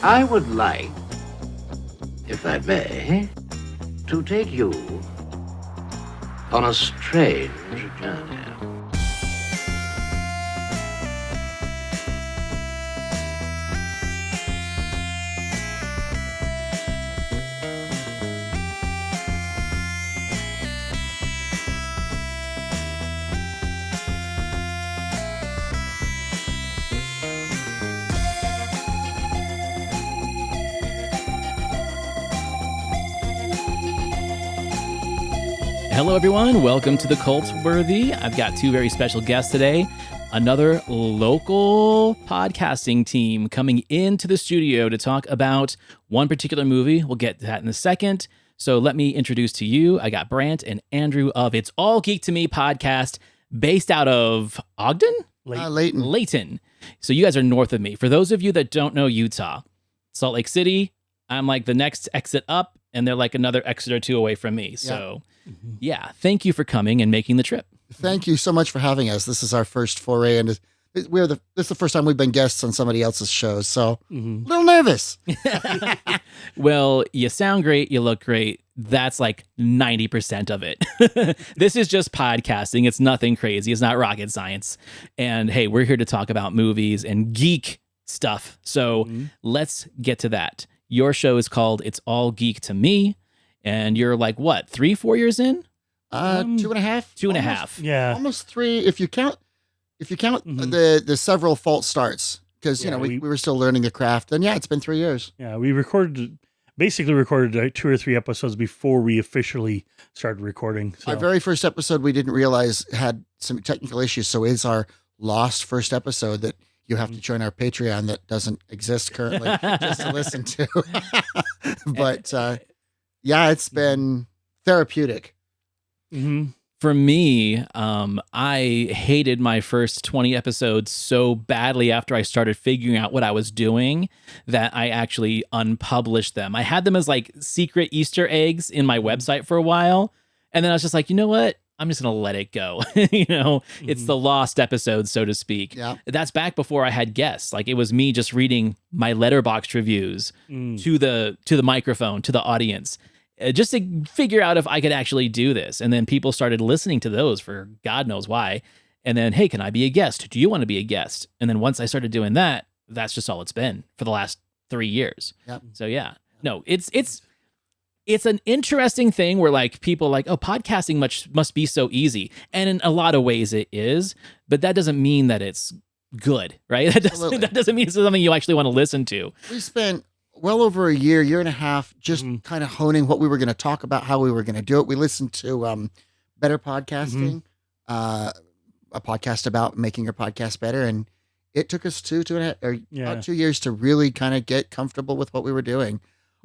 I would like, if I may, to take you on a strange journey. Hello, everyone. Welcome to the Cultworthy. I've got two very special guests today. Another local podcasting team coming into the studio to talk about one particular movie. We'll get to that in a second. So let me introduce to you. I got Brant and Andrew of It's All Geek to Me podcast based out of Ogden? Layton. So you guys are north of me. For those of you that don't know Utah, Salt Lake City, I'm like the next exit up, and they're like another exit or two away from me. So yeah, thank you for coming and making the trip. Thank you so much for having us. This is our first foray, and this is the first time we've been guests on somebody else's shows, so a little nervous. Well, you sound great, you look great. That's like 90% of it. This is just podcasting. It's nothing crazy. It's not rocket science. And hey, we're here to talk about movies and geek stuff. So let's get to that. Your show is called It's All Geek to Me. And you're like, what, 3-4 years in? 2.5. 2.5. Yeah. Almost 3 if you count the several false starts, because you know we were still learning the craft. Then it's been 3 years. Yeah, we basically recorded 2 or 3 episodes before we officially started recording. So. Our very first episode we didn't realize had some technical issues, so it's our lost first episode that you have to join our Patreon that doesn't exist currently just to listen to. But it's been therapeutic. For me, I hated my first 20 episodes so badly after I started figuring out what I was doing that I actually unpublished them. I had them as like secret Easter eggs in my website for a while. And then I was just like, you know what? I'm just going to let it go. It's the lost episodes, so to speak. Yeah. That's back before I had guests. Like it was me just reading my Letterboxd reviews to the microphone, to the audience, just to figure out if I could actually do this. And then people started listening to those for God knows why. And then, hey, can I be a guest? Do you want to be a guest? And then once I started doing that, that's just all it's been for the last 3 years. Yep. So yeah, no, it's an interesting thing where like people are like, oh, podcasting must be so easy. And in a lot of ways it is, but that doesn't mean that it's good, right? That doesn't mean it's something you actually want to listen to. We spent well over a year and a half just kind of honing what we were going to talk about, how we were going to do it. We listened to Better Podcasting, a podcast about making your podcast better. And it took us about 2 years to really kind of get comfortable with what we were doing.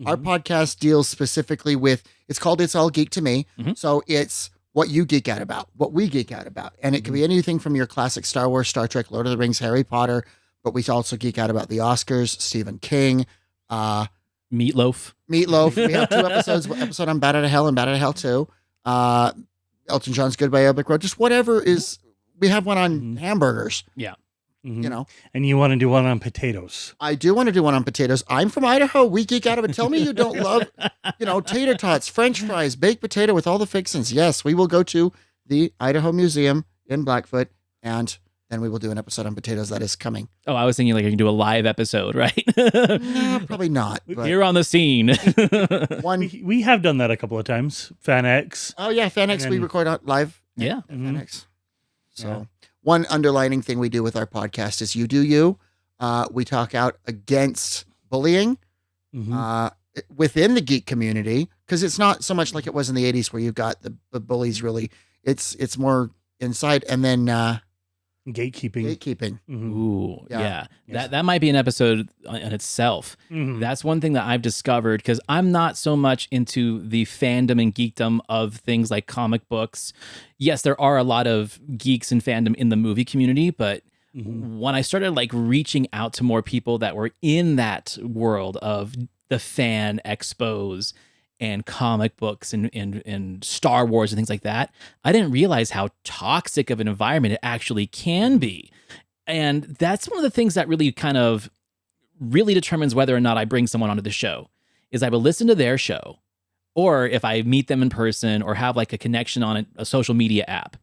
Our podcast deals specifically with, it's called It's All Geek to Me. So it's what you geek out about, what we geek out about. And it can be anything from your classic Star Wars, Star Trek, Lord of the Rings, Harry Potter, but we also geek out about the Oscars, Stephen King, Meatloaf. We have 2 episodes, episode on Bad Out of Hell and Bad Out of Hell 2. Elton John's Goodbye Epic Road, just whatever is, we have one on hamburgers. Yeah. You know, and you want to do one on potatoes. I do want to do one on potatoes. I'm from Idaho. We geek out of it. Tell me you don't love, tater tots, French fries, baked potato with all the fixings. Yes, we will go to the Idaho Museum in Blackfoot, and then we will do an episode on potatoes that is coming. Oh, I was thinking like you can do a live episode, right? No, probably not. But You're on the scene. We have done that a couple of times. FanX. Oh yeah, FanX. We record out live. Yeah. At FanX. So. One underlining thing we do with our podcast is you do you. We talk out against bullying within the geek community, because it's not so much like it was in the 80s where you've got the bullies really. It's more inside, and then Gatekeeping. Ooh, yeah. That might be an episode in itself. That's one thing that I've discovered, because I'm not so much into the fandom and geekdom of things like comic books. Yes, there are a lot of geeks and fandom in the movie community, but when I started like reaching out to more people that were in that world of the fan expos and comic books and Star Wars and things like that, I didn't realize how toxic of an environment it actually can be. And that's one of the things that really kind of really determines whether or not I bring someone onto the show is I will listen to their show, or if I meet them in person or have like a connection on a social media app.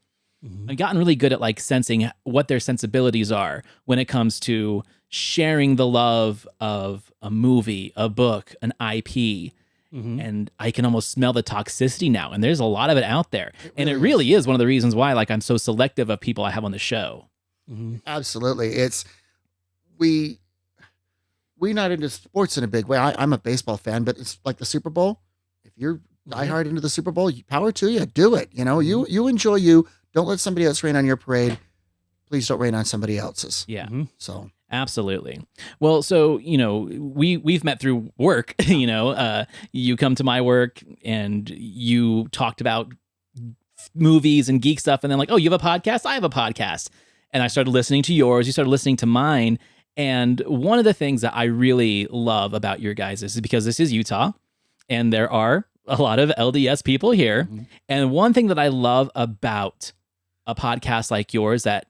I've gotten really good at like sensing what their sensibilities are when it comes to sharing the love of a movie, a book, an IP. And I can almost smell the toxicity now. And there's a lot of it out there. And it really is one of the reasons why like I'm so selective of people I have on the show. Absolutely. It's we not into sports in a big way. I'm a baseball fan, but it's like the Super Bowl. If you're diehard into the Super Bowl, power to you. Do it. You know, you enjoy you. Don't let somebody else rain on your parade. Please don't rain on somebody else's. Yeah. So absolutely. Well, so, you know, we've met through work, you know, you come to my work and you talked about movies and geek stuff. And then like, oh, you have a podcast? I have a podcast. And I started listening to yours. You started listening to mine. And one of the things that I really love about your guys is because this is Utah and there are a lot of LDS people here. And one thing that I love about a podcast like yours that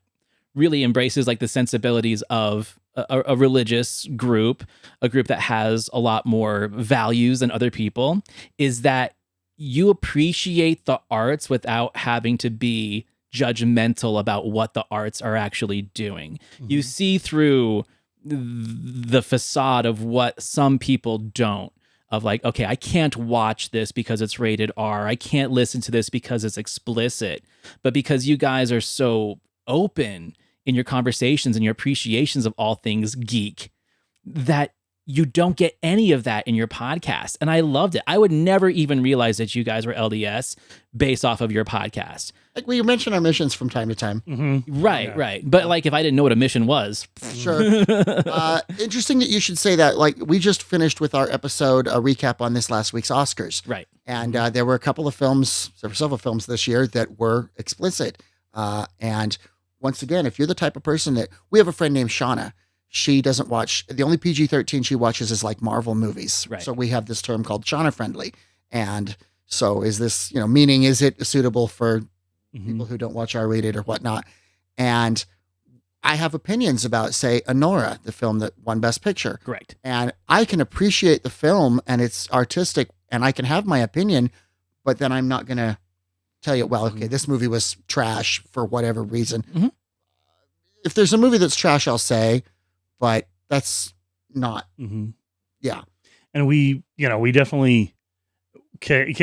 really embraces like the sensibilities of a religious group, a group that has a lot more values than other people, is that you appreciate the arts without having to be judgmental about what the arts are actually doing. You see through the facade of what some people don't, of like, okay, I can't watch this because it's rated R. I can't listen to this because it's explicit. But because you guys are so open in your conversations and your appreciations of all things geek, that you don't get any of that in your podcast. And I loved it. I would never even realize that you guys were LDS based off of your podcast. Like we mention our missions from time to time. Right. But like if I didn't know what a mission was. Sure. Interesting that you should say that. Like we just finished with our episode, a recap on this last week's Oscars. Right. And there were a couple of films, there were several films this year that were explicit. And once again, if you're the type of person that, we have a friend named Shauna. She doesn't watch, the only PG-13 she watches is like Marvel movies. Right. So we have this term called Shauna friendly. And so is this, you know, meaning is it suitable for people who don't watch R-rated or whatnot? And I have opinions about, say, Anora, the film that won Best Picture. Correct. And I can appreciate the film and it's artistic and I can have my opinion, but then I'm not going to tell you, well, okay, this movie was trash for whatever reason. If there's a movie that's trash, I'll say, but that's not, yeah. And we, you know, we definitely we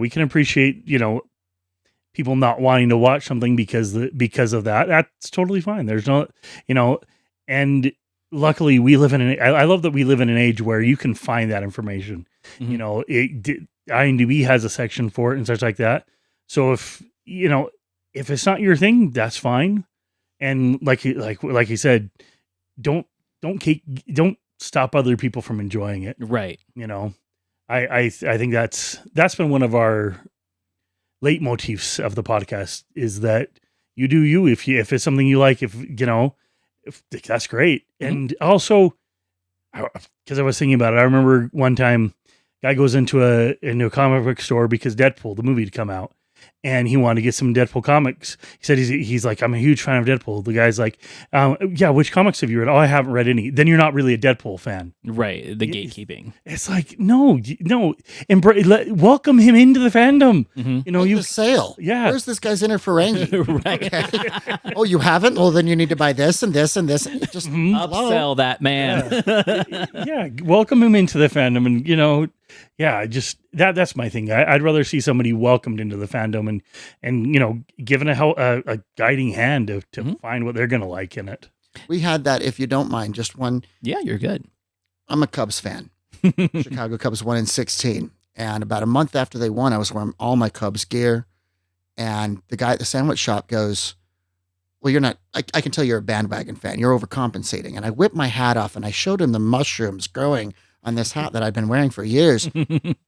can appreciate, you know, people not wanting to watch something because of that. That's totally fine. There's no, you know, and luckily we live in I love that we live in an age where you can find that information. You know, IMDb has a section for it and such like that. So if, you know, if it's not your thing, that's fine. And like you said, don't stop other people from enjoying it. Right. You know, I think that's been one of our leitmotifs of the podcast, is that you do you. If it's something you like, if that's great. And also, because I was thinking about it, I remember one time, guy goes into a comic book store because Deadpool, the movie, had come out. And he wanted to get some Deadpool comics. He said he's like, I'm a huge fan of Deadpool. The guy's like, yeah, which comics have you read? Oh, I haven't read any. Then you're not really a Deadpool fan. Right. The gatekeeping. It's like, no. Welcome him into the fandom. You know, the sale. Yeah. Where's this guy's inner Ferengi? Right. Okay. Oh, you haven't? Well, then you need to buy this and this and this. Just upsell that man. Yeah. Welcome him into the fandom. And, you know, yeah, just that's my thing. I'd rather see somebody welcomed into the fandom and you know, given a guiding hand to find what they're going to like in it. We had that, if you don't mind, just one. Yeah, you're good. I'm a Cubs fan. Chicago Cubs won in 2016. And about a month after they won, I was wearing all my Cubs gear. And the guy at the sandwich shop goes, well, you're not, I can tell you're a bandwagon fan. You're overcompensating. And I whipped my hat off and I showed him the mushrooms growing on this hat that I've been wearing for years.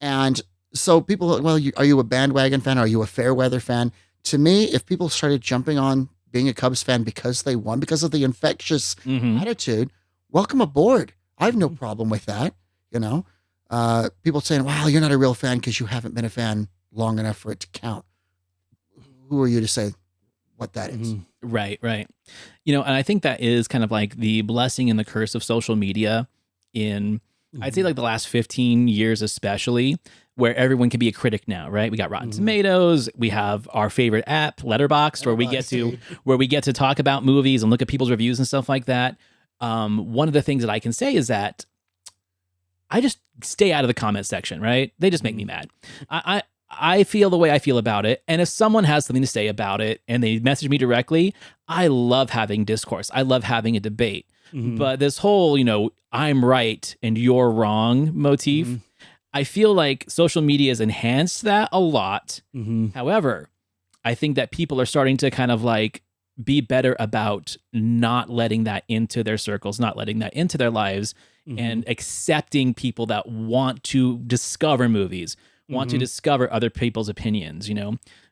And so people, well, are you a bandwagon fan? Are you a fair weather fan? To me, if people started jumping on being a Cubs fan because they won, because of the infectious attitude, welcome aboard. I have no problem with that. You know, people saying, wow, you're not a real fan because you haven't been a fan long enough for it to count. Who are you to say what that is? Right. You know, and I think that is kind of like the blessing and the curse of social media, in, I'd say like the last 15 years, especially, where everyone can be a critic now, right? We got Rotten Tomatoes. We have our favorite app, Letterboxd, where we get to talk about movies and look at people's reviews and stuff like that. One of the things that I can say is that I just stay out of the comment section, right? They just make me mad. I feel the way I feel about it. And if someone has something to say about it and they message me directly, I love having discourse. I love having a debate. But this whole, I'm right and you're wrong motif, I feel like social media has enhanced that a lot. However, I think that people are starting to kind of like be better about not letting that into their circles, not letting that into their lives, and accepting people that want to discover movies, want to discover other people's opinions.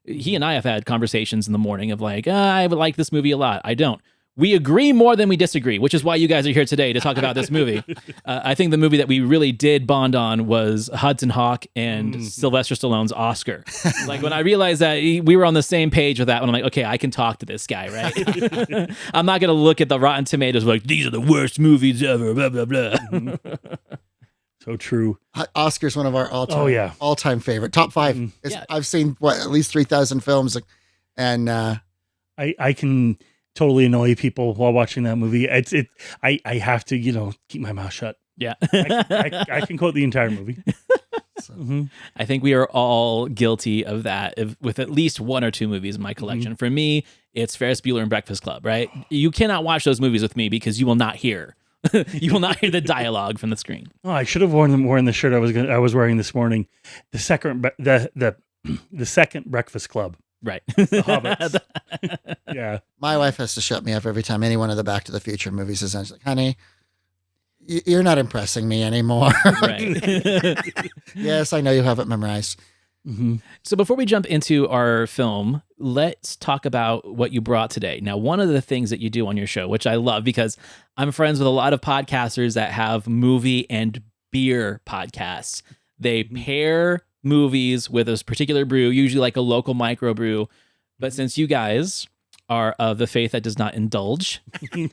He and I have had conversations in the morning of like, I would like this movie a lot. I don't. We agree more than we disagree, which is why you guys are here today to talk about this movie. I think the movie that we really did bond on was Hudson Hawk and Sylvester Stallone's Oscar. Like when I realized that we were on the same page with that one, I'm like, okay, I can talk to this guy, right? I'm not going to look at the Rotten Tomatoes like, these are the worst movies ever, blah, blah, blah. So true. Oscar's one of our all-time favorite. Top 5. I've seen, at least 3,000 films. And I can totally annoy people while watching that movie. I have to, keep my mouth shut. Yeah. I can quote the entire movie. I think we are all guilty of that with at least one or two movies in my collection. For me, it's Ferris Bueller and Breakfast Club, right? You cannot watch those movies with me because you will not hear. You will not hear the dialogue from the screen. Oh, I should have worn the shirt I was wearing this morning. The second Breakfast Club. Right. The Hobbits. Yeah. My wife has to shut me up every time any one of the Back to the Future movies is on. She's like, honey, you're not impressing me anymore. Right. Yes, I know you have it memorized. So before we jump into our film, let's talk about what you brought today. Now, one of the things that you do on your show, which I love because I'm friends with a lot of podcasters that have movie and beer podcasts. They pair movies with a particular brew, usually like a local microbrew. But since you guys are of the faith that does not indulge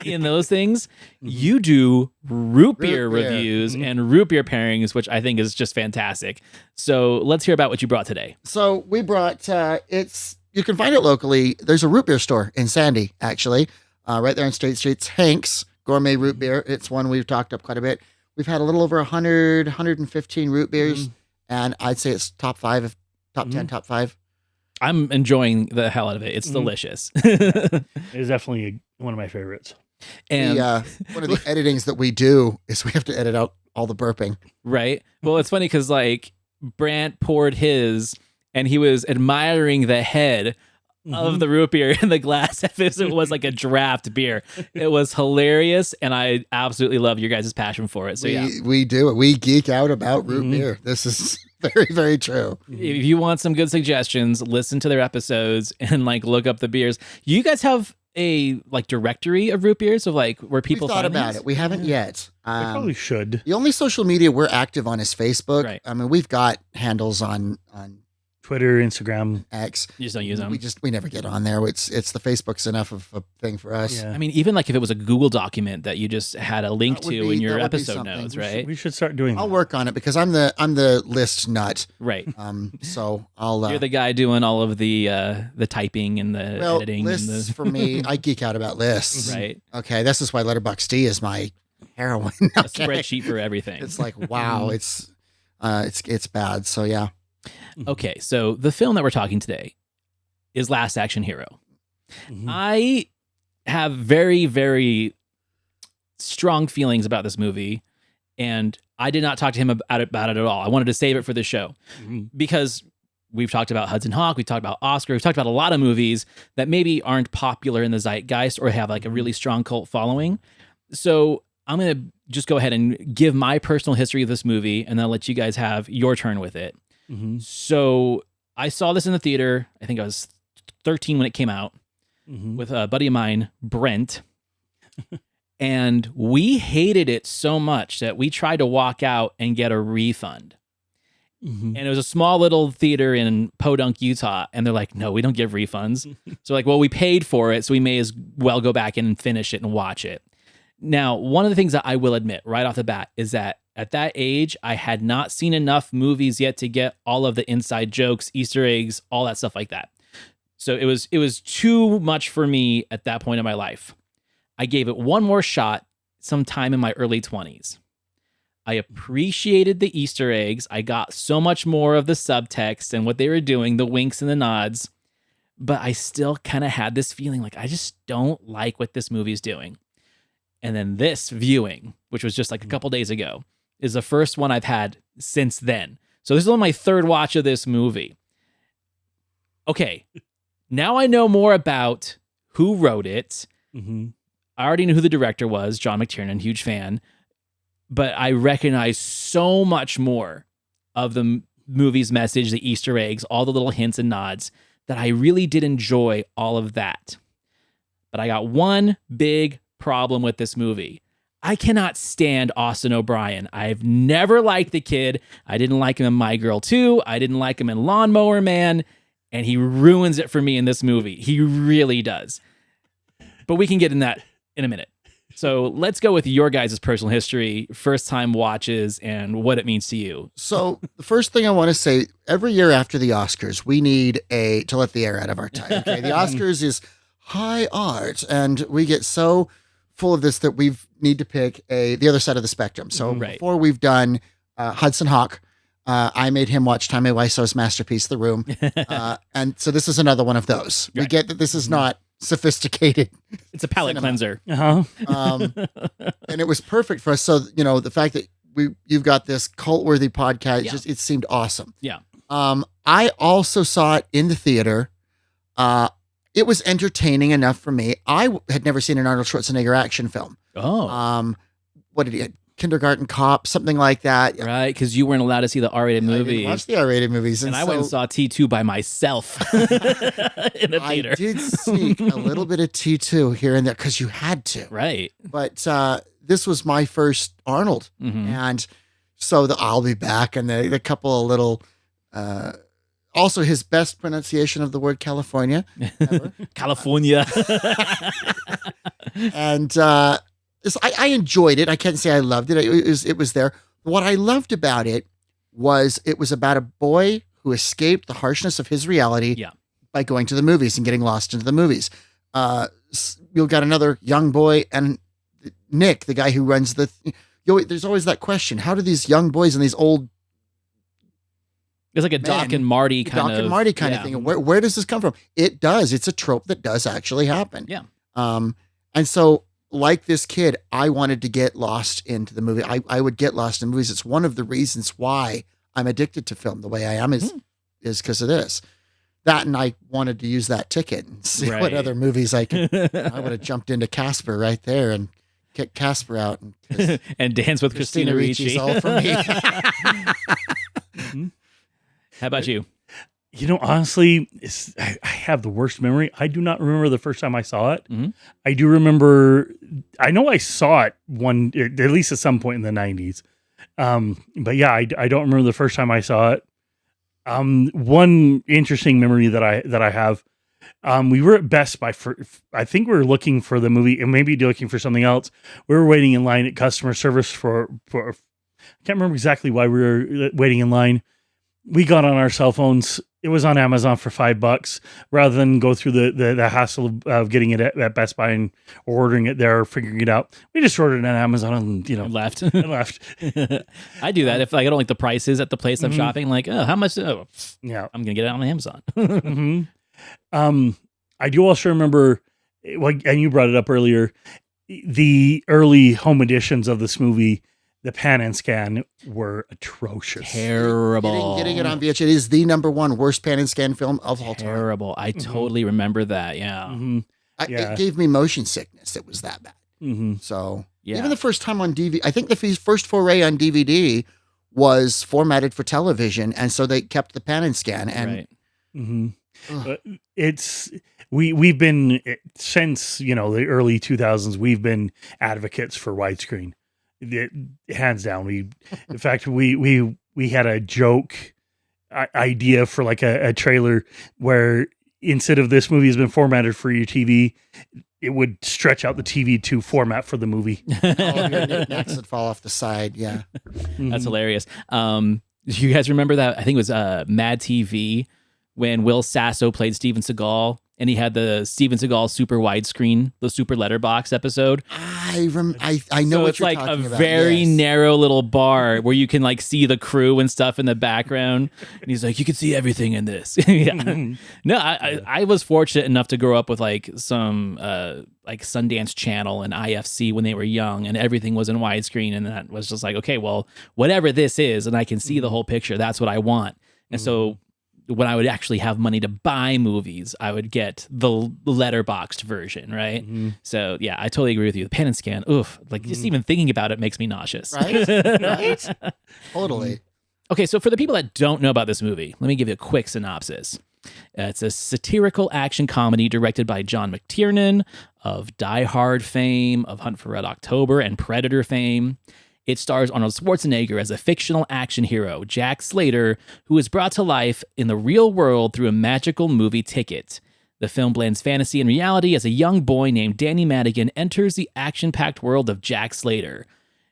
in those things, you do root beer reviews and root beer pairings, which I think is just fantastic. So let's hear about what you brought today. So we brought, you can find it locally. There's a root beer store in Sandy, actually, right there on State Street. It's Hank's Gourmet Root Beer. It's one we've talked up quite a bit. We've had a little over 115 root beers. And I'd say it's top 5, top 10, top 5. I'm enjoying the hell out of it. It's delicious. It is definitely one of my favorites. And one of the editings that we do is we have to edit out all the burping. Right. Well, it's funny because like Brant poured his and he was admiring the head of the root beer in the glass as if it was like a draft beer. It was hilarious, and I absolutely love your guys' passion for it. So we do it. We geek out about root beer. This is very, very true. If you want some good suggestions, listen to their episodes and like look up the beers. You guys have a like directory of root beers of like where people thought about it. We haven't yet. I probably should. The only social media we're active on is Facebook. Right. I mean, we've got handles on Twitter, Instagram, X. You just don't use them. We never get on there. It's the Facebook's enough of a thing for us. Yeah. I mean, even like if it was a Google document that you just had a link to in your episode notes, right? We should start doing I'll that. work on it because I'm the list nut. Right. So I'll. You're the guy doing all of the typing and the editing. Lists for me, I geek out about lists. Right. Okay, this is why Letterboxd is my heroine. A spreadsheet for everything. It's like wow, it's bad. So yeah. Okay, so the film that we're talking today is Last Action Hero. I have very, very strong feelings about this movie, and I did not talk to him about it at all. I wanted to save it for the show because we've talked about Hudson Hawk, we've talked about Oscar, we've talked about a lot of movies that maybe aren't popular in the zeitgeist or have like a really strong cult following. So I'm going to just go ahead and give my personal history of this movie, and then I'll let you guys have your turn with it. So I saw this in the theater. I think I was 13 when it came out with a buddy of mine, Brent. And we hated it so much that we tried to walk out and get a refund. And it was a small little theater in Podunk, Utah. And they're like, no, we don't give refunds. So like, well, we paid for it, so we may as well go back in and finish it and watch it. Now, one of the things that I will admit right off the bat is that at that age, I had not seen enough movies yet to get all of the inside jokes, Easter eggs, all that stuff like that. So it was too much for me at that point in my life. I gave it one more shot sometime in my early 20s. I appreciated the Easter eggs. I got so much more of the subtext and what they were doing, the winks and the nods. But I still kind of had this feeling like I just don't like what this movie is doing. And then this viewing, which was just like a couple days ago, is the first one I've had since then. So this is only my third watch of this movie. Okay, now I know more about who wrote it. Mm-hmm. I already knew who the director was, John McTiernan, huge fan. But I recognize so much more of the movie's message, the Easter eggs, all the little hints and nods, that I really did enjoy all of that. But I got one big problem with this movie. I cannot stand Austin O'Brien. I've never liked the kid. I didn't like him in My Girl 2. I didn't like him in Lawnmower Man. And he ruins it for me in this movie. He really does. But we can get in that in a minute. So let's go with your guys' personal history, first time watches, and what it means to you. So the first thing I want to say, every year after the Oscars, we need to let the air out of our time. Okay, the Oscars is high art, and we get so full of this that we need to pick the other side of the spectrum. So before we've done Hudson Hawk, I made him watch Tommy Wiseau's masterpiece, The Room, and so this is another one of those. We get that this is not sophisticated. It's a palate cleanser. And it was perfect for us. So, the fact that you've got this cult-worthy podcast, it seemed awesome. Yeah. I also saw it in the theater. It was entertaining enough for me. I had never seen an Arnold Schwarzenegger action film. Oh. What did he Kindergarten Cop, something like that. Right, because you weren't allowed to see the R-rated movie. I didn't watch the R-rated movies. And I went and saw T2 by myself in the theater. I did sneak a little bit of T2 here and there because you had to. Right. But this was my first Arnold. Mm-hmm. And so I'll Be Back and the couple of little... also his best pronunciation of the word California ever. California. And... I enjoyed it. I can't say I loved it. It was there. What I loved about it was about a boy who escaped the harshness of his reality by going to the movies and getting lost into the movies. You've got another young boy and Nick, the guy who runs there's always that question. How do these young boys and these old It's like a Doc and Marty kind of thing. Where does this come from? It does. It's a trope that does actually happen. Yeah. And so like this kid, I wanted to get lost into the movie. I would get lost in movies. It's one of the reasons why I'm addicted to film the way I am is because of this. That and I wanted to use that ticket and see what other movies I could. I would have jumped into Casper right there and kicked Casper out and dance with Christina Ricci. All for me. How about you? Honestly, I have the worst memory. I do not remember the first time I saw it. Mm-hmm. I do remember, I know I saw it at least at some point in the 90s. But yeah, I don't remember the first time I saw it. One interesting memory that I have, we were at Best Buy I think we were looking for the movie and maybe looking for something else. We were waiting in line at customer service for I can't remember exactly why we were waiting in line. We got on our cell phones. It was on Amazon for $5 rather than go through the hassle of getting it at Best Buy and ordering it there or figuring it out. We just ordered it on Amazon and left. left. I do that if I don't like the prices at the place I'm shopping. Like, oh, how much? Oh, yeah, I'm gonna get it on Amazon. I do also remember, and you brought it up earlier, the early home editions of this movie. The pan and scan were atrocious. Terrible. Getting it on VH, it is the number one worst pan and scan film of all time. Terrible. I totally remember that. Yeah. Mm-hmm. It gave me motion sickness. It was that bad. Mm-hmm. So even the first time on DVD, I think the first foray on DVD was formatted for television, and so they kept the pan and scan. And it's we've been since the early 2000s. We've been advocates for widescreen. Hands down. In fact, we had a joke idea for like a trailer where instead of this movie has been formatted for your TV, it would stretch out the TV2 format for the movie. All of your knickknacks would fall off the side. Yeah. That's hilarious. You guys remember that? I think it was Mad TV when Will Sasso played Steven Seagal, and he had the Steven Seagal super widescreen, the super letterbox episode. I know So what it's you're like talking a about. very Yes. narrow little bar where you can like see the crew and stuff in the background. And he's like, you can see everything in this. Yeah. No, I was fortunate enough to grow up with like some like Sundance Channel and IFC when they were young, and everything was in widescreen. And that was just like, okay, well, whatever this is, and I can see the whole picture, that's what I want. And so when I would actually have money to buy movies, I would get the letterboxed version, right? So yeah, I totally agree with you. The pan and scan, oof, like just even thinking about it makes me nauseous. Right? Right? Totally. Okay, so for the people that don't know about this movie, let me give you a quick synopsis. It's a satirical action comedy directed by John McTiernan of Die Hard fame, of Hunt for Red October, and Predator fame. It stars Arnold Schwarzenegger as a fictional action hero, Jack Slater, who is brought to life in the real world through a magical movie ticket. The film blends fantasy and reality as a young boy named Danny Madigan enters the action-packed world of Jack Slater.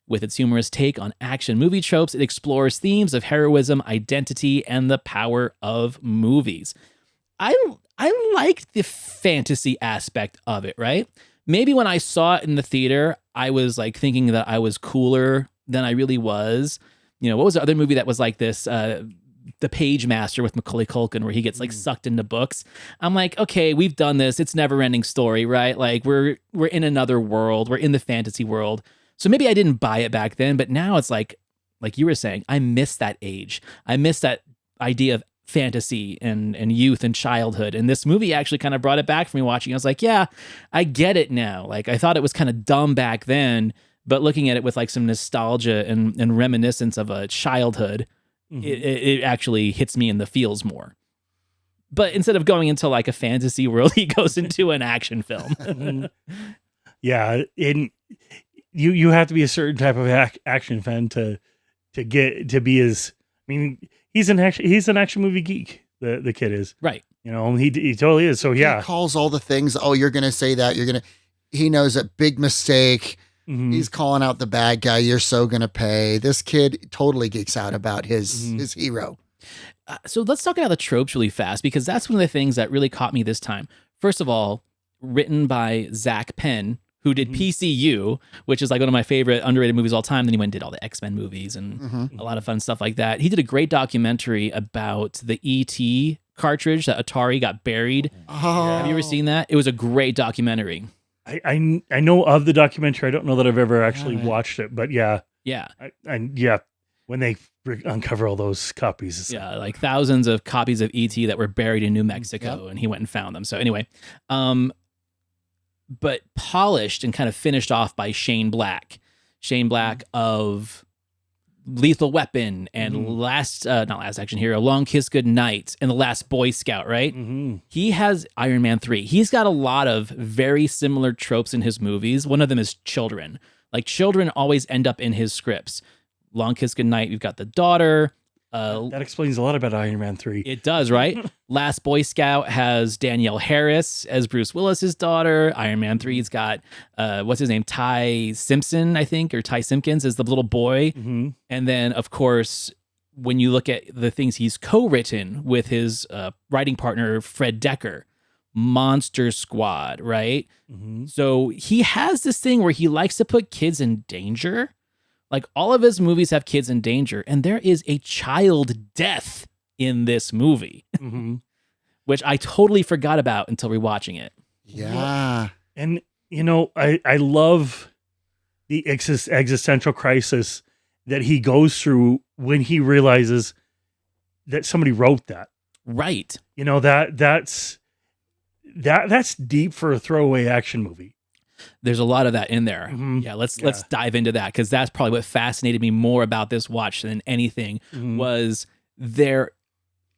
With its humorous take on action movie tropes, it explores themes of heroism, identity, and the power of movies. I liked the fantasy aspect of it, right? Maybe when I saw it in the theater, I was like thinking that I was cooler than I really was. You know, what was the other movie that was like this? The Page Master with Macaulay Culkin, where he gets like sucked into books. I'm like, okay, we've done this. It's never-ending story, right? Like we're in another world. We're in the fantasy world. So maybe I didn't buy it back then, but now it's like you were saying, I miss that age. I miss that idea of fantasy and youth and childhood. And this movie actually kind of brought it back for me watching. I was like, yeah, I get it now. Like I thought it was kind of dumb back then, but looking at it with like some nostalgia and reminiscence of a childhood, it actually hits me in the feels more. But instead of going into like a fantasy world, he goes into an action film. Yeah. You have to be a certain type of action fan to get to be as, I mean, he's an action movie geek. The kid is, right. You know, he totally is. So yeah, He calls all the things. Oh, you're going to say that. He knows a big mistake. He's calling out the bad guy. You're so going to pay. This kid totally geeks out about his hero. So let's talk about the tropes really fast, because that's one of the things that really caught me this time. First of all, written by Zach Penn, who did PCU, which is like one of my favorite underrated movies of all time. Then he went and did all the X-Men movies and a lot of fun stuff like that. He did a great documentary about the E.T. cartridge that Atari got buried. Oh. Have you ever seen that? It was a great documentary. I know of the documentary. I don't know that I've ever actually watched it, but yeah. Yeah. When they uncover all those copies. Yeah, like thousands of copies of E.T. that were buried in New Mexico, and he went and found them. So anyway, but polished and kind of finished off by Shane Black of Lethal Weapon and not Last Action Hero, Long Kiss Goodnight, and The Last Boy Scout, right? He has Iron Man 3. He's got a lot of very similar tropes in his movies. One of them is children. Like children always end up in his scripts. Long Kiss Goodnight, we've got the daughter. That explains a lot about Iron Man 3. It does, right? Last Boy Scout has Danielle Harris as Bruce Willis's daughter. Iron Man 3's got, what's his name? Ty Simpson, I think, or Ty Simpkins is the little boy. And then, of course, when you look at the things he's co-written with his writing partner, Fred Decker, Monster Squad, right? So he has this thing where he likes to put kids in danger. Like all of his movies have kids in danger, and there is a child death in this movie, which I totally forgot about until rewatching it. Yeah. And, you know, I love the existential crisis that he goes through when he realizes that somebody wrote that. Right. You know, that's deep for a throwaway action movie. There's a lot of that in there. Yeah, let's dive into that, because that's probably what fascinated me more about this watch than anything. Was there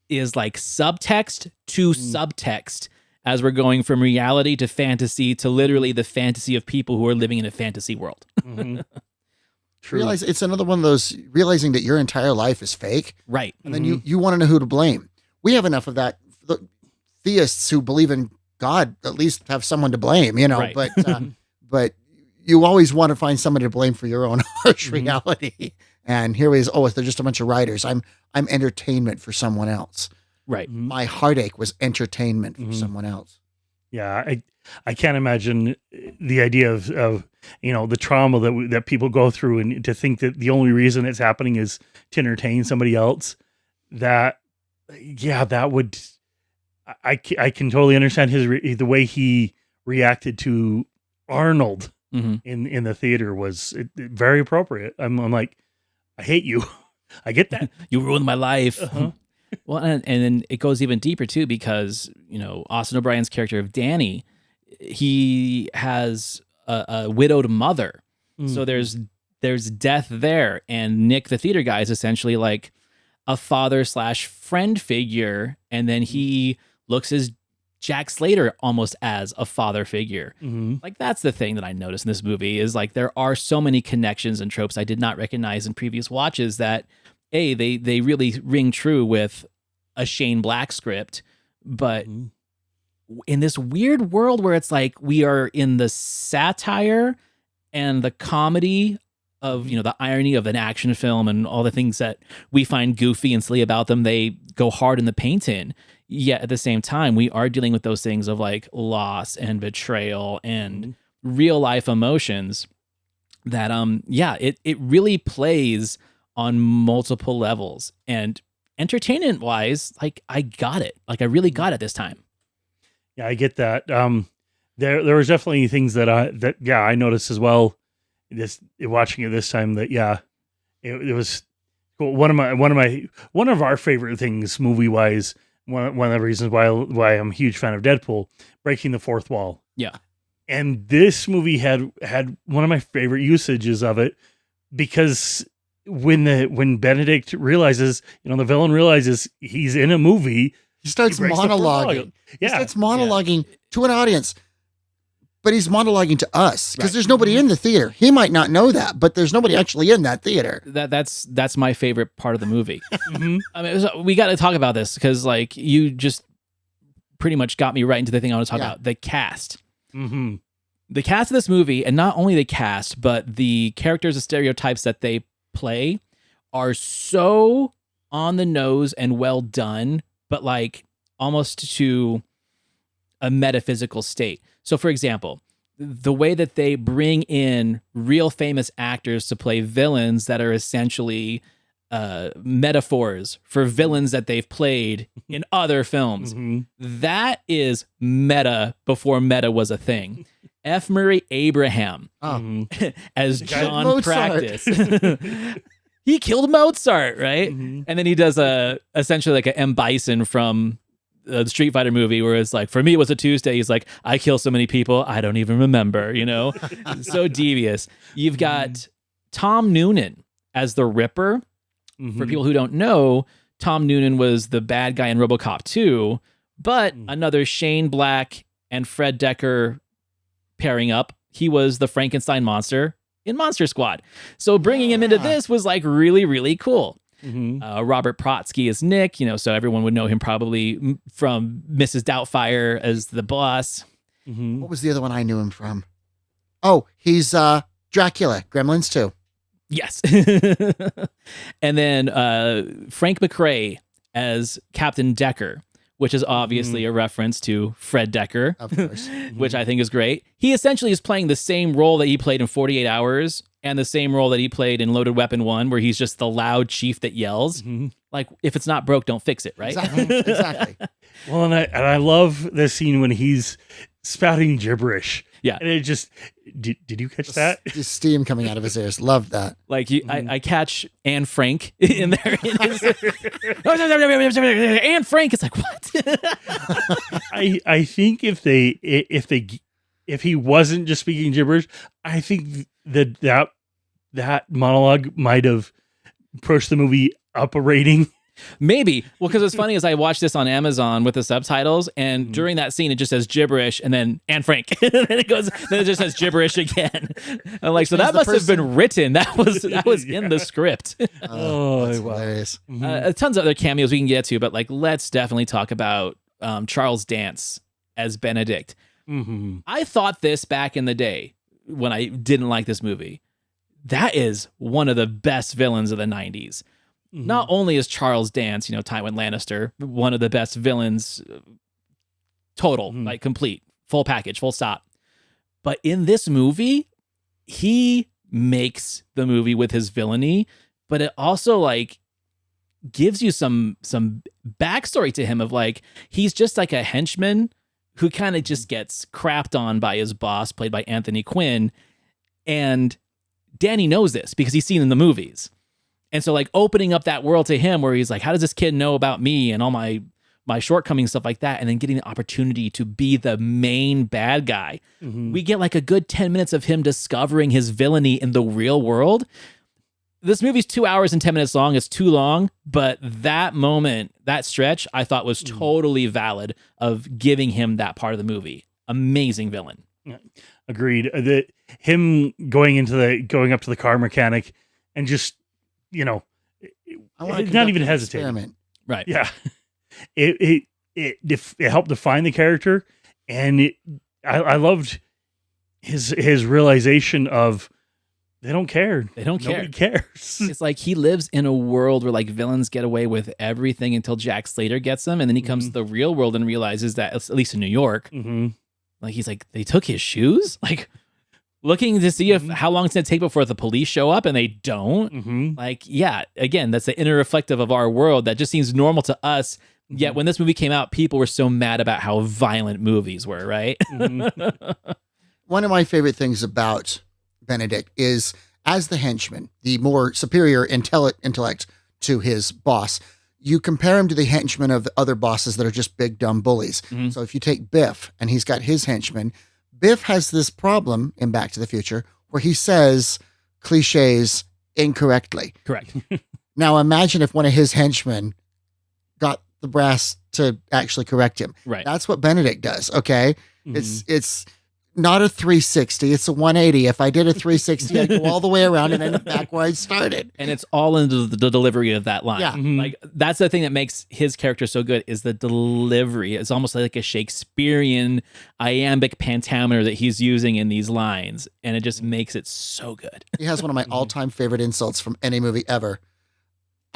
is like subtext to subtext as we're going from reality to fantasy to literally the fantasy of people who are living in a fantasy world. Realize it's another one of those realizing that your entire life is fake, right? And then you want to know who to blame. We have enough of that. The theists who believe in God, at least have someone to blame, you know. Right. But you always want to find somebody to blame for your own harsh reality. And here he is. Oh, they're just a bunch of writers. I'm entertainment for someone else. Right. My heartache was entertainment for someone else. Yeah, I can't imagine the idea of the trauma that people go through, and to think that the only reason it's happening is to entertain somebody else. That would, I can totally understand the way he reacted to Arnold in the theater was very appropriate. I'm like, I hate you. I get that. You ruined my life. Well, and then it goes even deeper too, because Austin O'Brien's character of Danny, he has a widowed mother, so there's death there, and Nick, the theater guy, is essentially like a father/friend figure, and then he looks as Jack Slater almost as a father figure. Like, that's the thing that I noticed in this movie, is like there are so many connections and tropes I did not recognize in previous watches that they really ring true with a Shane Black script, but in this weird world where it's like we are in the satire and the comedy of the irony of an action film and all the things that we find goofy and silly about them, they go hard in the paint in. Yet at the same time, we are dealing with those things of like loss and betrayal and real life emotions that it really plays on multiple levels. And entertainment wise, like, I got it. Like, I really got it this time. Yeah, I get that. There was definitely things that I noticed as well. Watching it this time, that it was cool. One of our favorite things movie wise. One of the reasons why I'm a huge fan of Deadpool, breaking the fourth wall. Yeah, and this movie had one of my favorite usages of it, because when Benedict realizes, the villain realizes he's in a movie, he starts monologuing. He starts monologuing to an audience, but he's monologuing to us because there's nobody in the theater. He might not know that, but there's nobody actually in that theater. That's my favorite part of the movie. I mean, we got to talk about this because, like, you just pretty much got me right into the thing I want to talk about: the cast. The cast of this movie, and not only the cast, but the characters and stereotypes that they play are so on the nose and well done, but like almost to a metaphysical state. So, for example, the way that they bring in real famous actors to play villains that are essentially metaphors for villains that they've played in other films. That is meta before meta was a thing. F. Murray Abraham as John Practice. He killed Mozart, right? And then he does essentially like a M. Bison from the Street Fighter movie, where it's like, for me, it was a Tuesday. He's like, I kill so many people, I don't even remember, So devious. You've got Tom Noonan as the Ripper. For people who don't know, Tom Noonan was the bad guy in RoboCop 2, but another Shane Black and Fred Dekker pairing up. He was the Frankenstein monster in Monster Squad. So bringing him into this was like really, really cool. Robert Protsky is Nick, so everyone would know him probably from Mrs. Doubtfire as the boss. What was the other one I knew him from? Oh, he's Dracula, Gremlins 2. Yes. And then Frank McRae as Captain Dekker, which is obviously a reference to Fred Dekker, Of course. which I think is great. He essentially is playing the same role that he played in 48 Hours and the same role that he played in Loaded Weapon 1, where he's just the loud chief that yells. Like, if it's not broke, don't fix it, right? Exactly. Well, and I love the scene when he's spouting gibberish. Yeah. And it just, did you catch that? Just steam coming out of his ears. Loved that. Like, I catch Anne Frank in there. Anne Frank, it's like, what? I think if he wasn't just speaking gibberish, I think that monologue might have pushed the movie up a rating. Maybe. Well, because what's funny is I watched this on Amazon with the subtitles, and during that scene, it just says gibberish, and then Anne Frank. And then it just says gibberish again. I'm like, so that must have been written. That was in the script. That's hilarious. Tons of other cameos we can get to, but like, let's definitely talk about Charles Dance as Benedict. Mm-hmm. I thought this back in the day when I didn't like this movie. That is one of the best villains of the 90s. Mm-hmm. Not only is Charles Dance, Tywin Lannister, one of the best villains, total, like complete, full package, full stop. But in this movie, he makes the movie with his villainy, but it also like gives you some backstory to him of like, he's just like a henchman who kind of just gets crapped on by his boss, played by Anthony Quinn. And Danny knows this because he's seen in the movies. And so like opening up that world to him where he's like, how does this kid know about me and all my shortcomings, stuff like that, and then getting the opportunity to be the main bad guy. Mm-hmm. We get like a good 10 minutes of him discovering his villainy in the real world. This movie's 2 hours and 10 minutes long. It's too long, but that moment, that stretch, I thought was totally valid of giving him that part of the movie. Amazing villain. Yeah, agreed. Him going up to the car mechanic and just, not even hesitating. Right. Yeah. It helped define the character, and I loved his realization of they don't care. Nobody cares. It's like he lives in a world where like villains get away with everything until Jack Slater gets them, and then he comes to the real world and realizes that, at least in New York, like he's like, they took his shoes? Like looking to see if how long it's gonna take before the police show up, and they don't. Like, yeah, again, that's the inner reflective of our world that just seems normal to us. Yet when this movie came out, people were so mad about how violent movies were, right? One of my favorite things about Benedict is, as the henchman, the more superior intellect to his boss, you compare him to the henchmen of the other bosses that are just big, dumb bullies. So if you take Biff and he's got his henchmen, Biff has this problem in Back to the Future where he says cliches incorrectly. Correct. Now imagine if one of his henchmen got the brass to actually correct him. Right. That's what Benedict does. Okay. It's not a 360. It's a 180. If I did a 360, I'd go all the way around and end up back where I started. And it's all into the delivery of that line. Yeah. Like that's the thing that makes his character so good is the delivery. It's almost like a Shakespearean iambic pentameter that he's using in these lines. And it just makes it so good. He has one of my all-time favorite insults from any movie ever.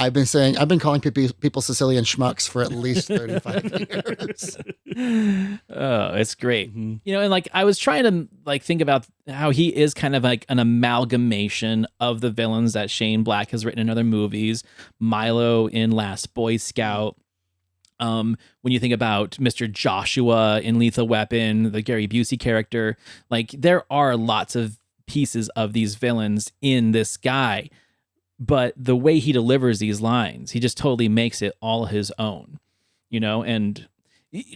I've been calling people Sicilian schmucks for at least 35 years. Oh, it's great. And like I was trying to like think about how he is kind of like an amalgamation of the villains that Shane Black has written in other movies. Milo in Last Boy Scout. When you think about Mr. Joshua in Lethal Weapon, the Gary Busey character, like there are lots of pieces of these villains in this guy. But the way he delivers these lines, he just totally makes it all his own, and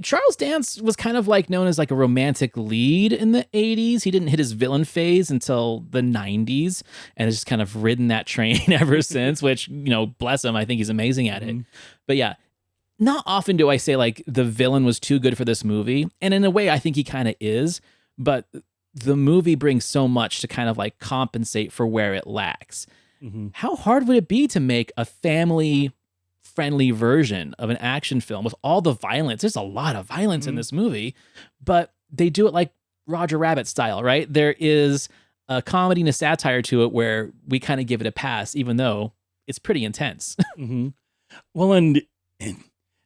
Charles Dance was kind of like known as like a romantic lead in the 80s. He didn't hit his villain phase until the 90s and has just kind of ridden that train ever since, which, bless him. I think he's amazing at it. But yeah, not often do I say like the villain was too good for this movie. And in a way, I think he kind of is, but the movie brings so much to kind of like compensate for where it lacks. How hard would it be to make a family-friendly version of an action film with all the violence? There's a lot of violence in this movie, but they do it like Roger Rabbit style, right? There is a comedy and a satire to it where we kind of give it a pass, even though it's pretty intense. Well, and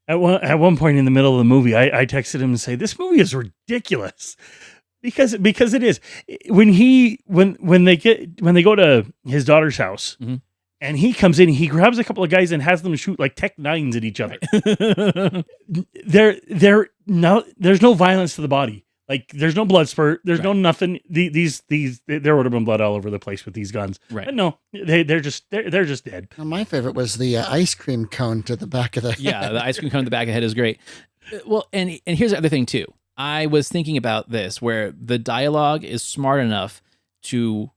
at one point in the middle of the movie, I texted him and say, "This movie is ridiculous." Because it is when they go to his daughter's house and he comes in, he grabs a couple of guys and has them shoot like Tech 9s at each other. There's no violence to the body. Like there's no blood spurt. There's no nothing. These there would have been blood all over the place with these guns. Right. But no, they're just dead. Well, my favorite was the ice cream cone to the back of the head. Yeah, the ice cream cone to the back of the head is great. Well, and here's the other thing too. I was thinking about this where the dialogue is smart enough to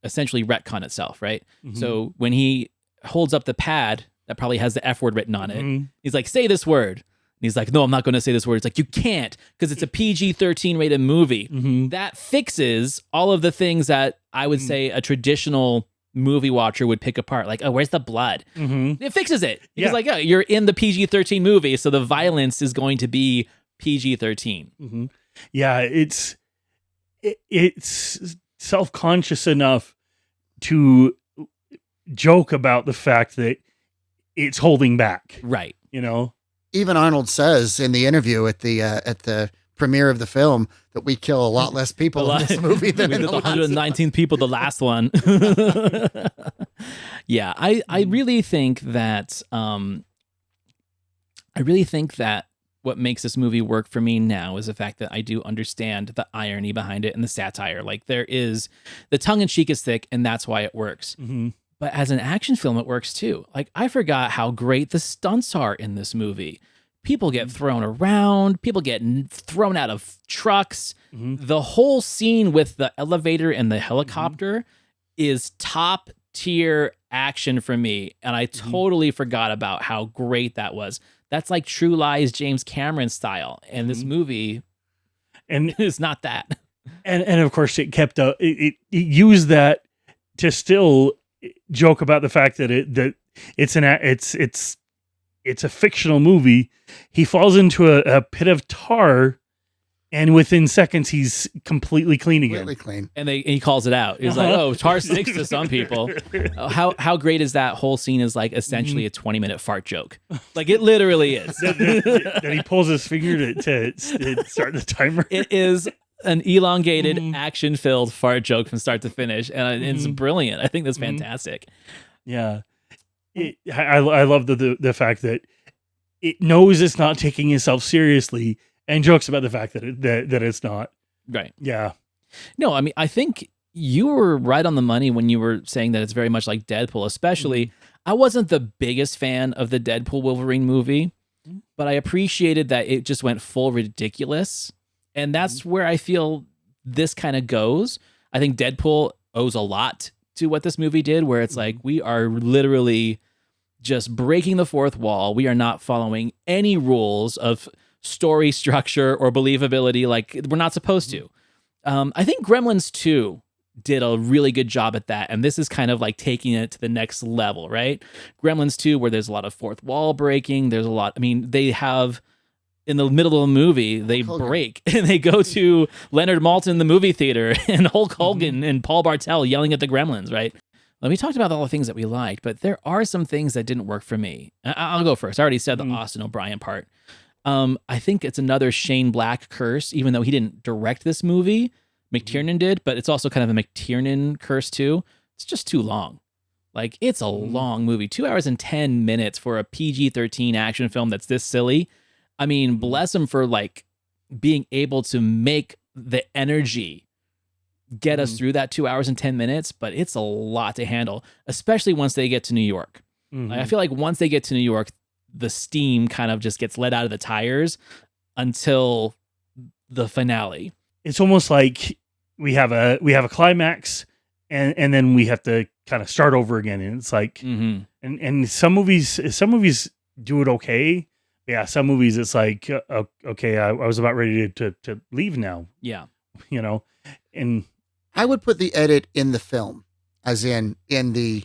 essentially retcon itself, right? So when he holds up the pad that probably has the F word written on it, he's like, say this word. And he's like, no, I'm not going to say this word. It's like, you can't because it's a PG-13 rated movie. That fixes all of the things that I would say a traditional movie watcher would pick apart. Like, oh, where's the blood? It fixes it. Because like, oh, you're in the PG-13 movie, so the violence is going to be PG-13. Mm-hmm. Yeah, it's self-conscious enough to joke about the fact that it's holding back. Right. You know? Even Arnold says in the interview at the premiere of the film that we kill a lot less people in this movie than we in did the the last 119 people the last one. Yeah, I really think that what makes this movie work for me now is the fact that I do understand the irony behind it and the satire. Like, there is the tongue in cheek is thick, and that's why it works. Mm-hmm. But as an action film, it works too. Like, I forgot how great the stunts are in this movie. People get thrown around. People get thrown out of trucks. Mm-hmm. The whole scene with the elevator and the helicopter is top tier action for me. And I totally forgot about how great that was. That's like True Lies, James Cameron style. And this movie and is not that. And of course it kept it used that to still joke about the fact that it's a fictional movie. He falls into a pit of tar, and within seconds he's completely clean again. completely clean. And he calls it out. He's like, "Oh, tar sticks to some people." How great is that whole scene? Is like essentially a 20-minute fart joke. Like, it literally is. that he pulls his finger to start the timer. It is an elongated, action-filled fart joke from start to finish, and it's brilliant. I think that's fantastic. Yeah, I love the fact that it knows it's not taking itself seriously and jokes about the fact that it's not. Right. Yeah. No, I mean, I think you were right on the money when you were saying that it's very much like Deadpool. Especially, I wasn't the biggest fan of the Deadpool Wolverine movie, but I appreciated that it just went full ridiculous. And that's where I feel this kind of goes. I think Deadpool owes a lot to what this movie did, where it's like, we are literally just breaking the fourth wall. We are not following any rules of story structure or believability like we're not supposed to. I think Gremlins 2 did a really good job at that. And this is kind of like taking it to the next level, right? Gremlins 2, where there's a lot of fourth wall breaking. There's a lot, I mean, they have... in the middle of the movie, they break and they go to Leonard Maltin, the movie theater, and Hulk Hogan and Paul Bartel yelling at the Gremlins, right? Well, we talked about all the things that we liked, but there are some things that didn't work for me. I'll go first. I already said the Austin O'Brien part. I think it's another Shane Black curse, even though he didn't direct this movie. McTiernan did, but it's also kind of a McTiernan curse too. It's just too long. Like, it's a long movie. 2 hours and 10 minutes for a PG-13 action film that's this silly. I mean, bless him for like being able to make the energy get us through that 2 hours and 10 minutes, but it's a lot to handle, especially once they get to New York. Like, I feel like once they get to New York, the steam kind of just gets let out of the tires until the finale. It's almost like we have a climax and then we have to kind of start over again. And it's like, and some movies do it okay. Yeah, some movies it's like, okay, I was about ready to leave now. Yeah. You know, and I would put the edit in the film, as in the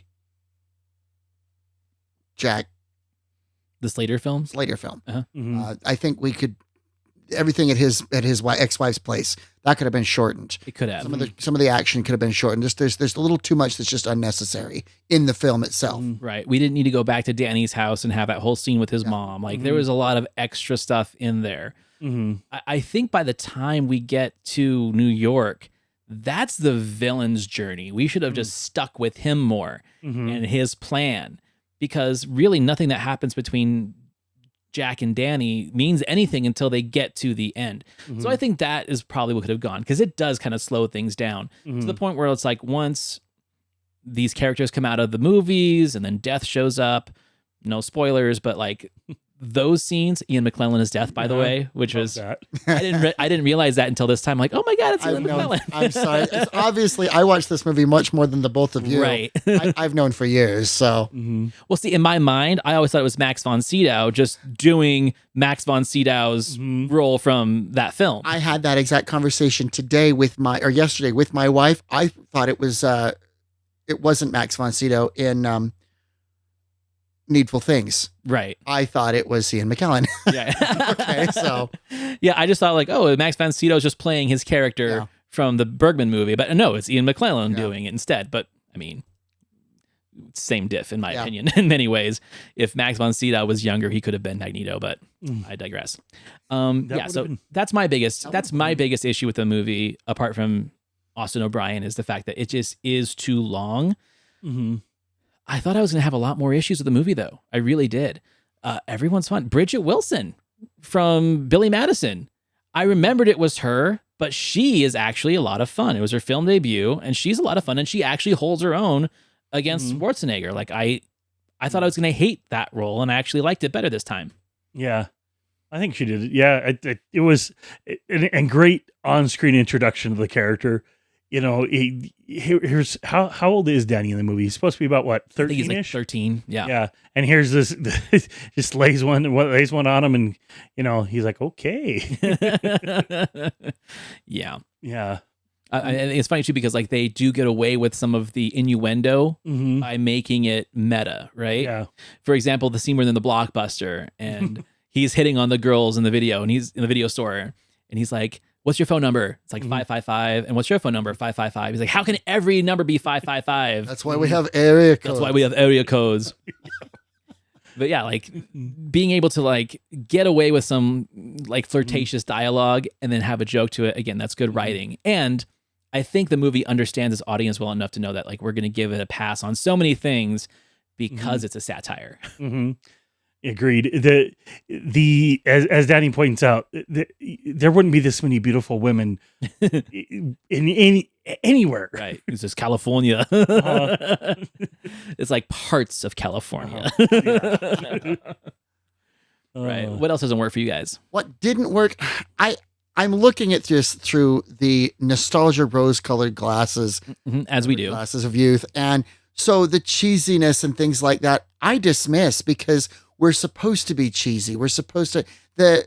The Slater films? Slater film. Uh-huh. I think we could, everything at his ex-wife's place, that could have been shortened. It could have. Some of the action could have been shortened. There's a little too much that's just unnecessary in the film itself. Right. We didn't need to go back to Danny's house and have that whole scene with his mom. Like, there was a lot of extra stuff in there. I think by the time we get to New York, that's the villain's journey. We should have just stuck with him more and his plan, because really nothing that happens between Jack and Danny means anything until they get to the end. So I think that is probably what could have gone, because it does kind of slow things down to the point where it's like, once these characters come out of the movies and then death shows up, no spoilers, but like those scenes, Ian McKellen is death, by the way, which was, I didn't realize that until this time. Like, oh my God, it's Ian McKellen. I'm sorry. It's obviously, I watched this movie much more than the both of you. Right. I've known for years. So, well, see, in my mind, I always thought it was Max von Sydow just doing Max von Sydow's role from that film. I had that exact conversation yesterday with my wife. I thought it was, it wasn't Max von Sydow in, Needful Things. Right. I thought it was Ian McKellen. Yeah. Okay, so yeah, I just thought like, oh, Max von Sydow is just playing his character Yeah. from the Bergman movie, but no, it's Ian McKellen Yeah. doing it instead. But I mean, same diff in my Yeah. opinion in many ways. If Max von Sydow was younger, he could have been Magneto, but I digress. Yeah, so that's my biggest issue with the movie, apart from Austin O'Brien, is the fact that it just is too long. Mm-hmm. I thought I was going to have a lot more issues with the movie, though. I really did. Everyone's fun. Bridget Wilson from Billy Madison. I remembered it was her, but she is actually a lot of fun. It was her film debut, and she's a lot of fun, and she actually holds her own against Schwarzenegger. Like I thought I was going to hate that role, and I actually liked it better this time. Yeah, I think she did. Yeah, it was a great on-screen introduction to the character. You know, here's how old is Danny in the movie? He's supposed to be about what, 13ish? He's like 13. Yeah. Yeah. And here's this just lays one on him, and you know, he's like, okay. Yeah. Yeah. And it's funny too, because like they do get away with some of the innuendo by making it meta, right? Yeah. For example, the scene where they're in the Blockbuster and he's hitting on the girls in the video, and he's in the video store, and he's like, what's your phone number? It's like 555. And what's your phone number? 555. He's like, how can every number be 555? that's why we have area codes. That's why we have area codes. But yeah, like being able to like get away with some like flirtatious dialogue and then have a joke to it. Again, that's good writing. And I think the movie understands its audience well enough to know that like we're going to give it a pass on so many things because it's a satire. Agreed. As Danny points out, there wouldn't be this many beautiful women in anywhere. Right. It's just California. It's like parts of California. Right. What else doesn't work for you guys? What didn't work? I'm looking at this through the nostalgia rose-colored glasses, as we do, glasses of youth, and so the cheesiness and things like that I dismiss because we're supposed to be cheesy. We're supposed to the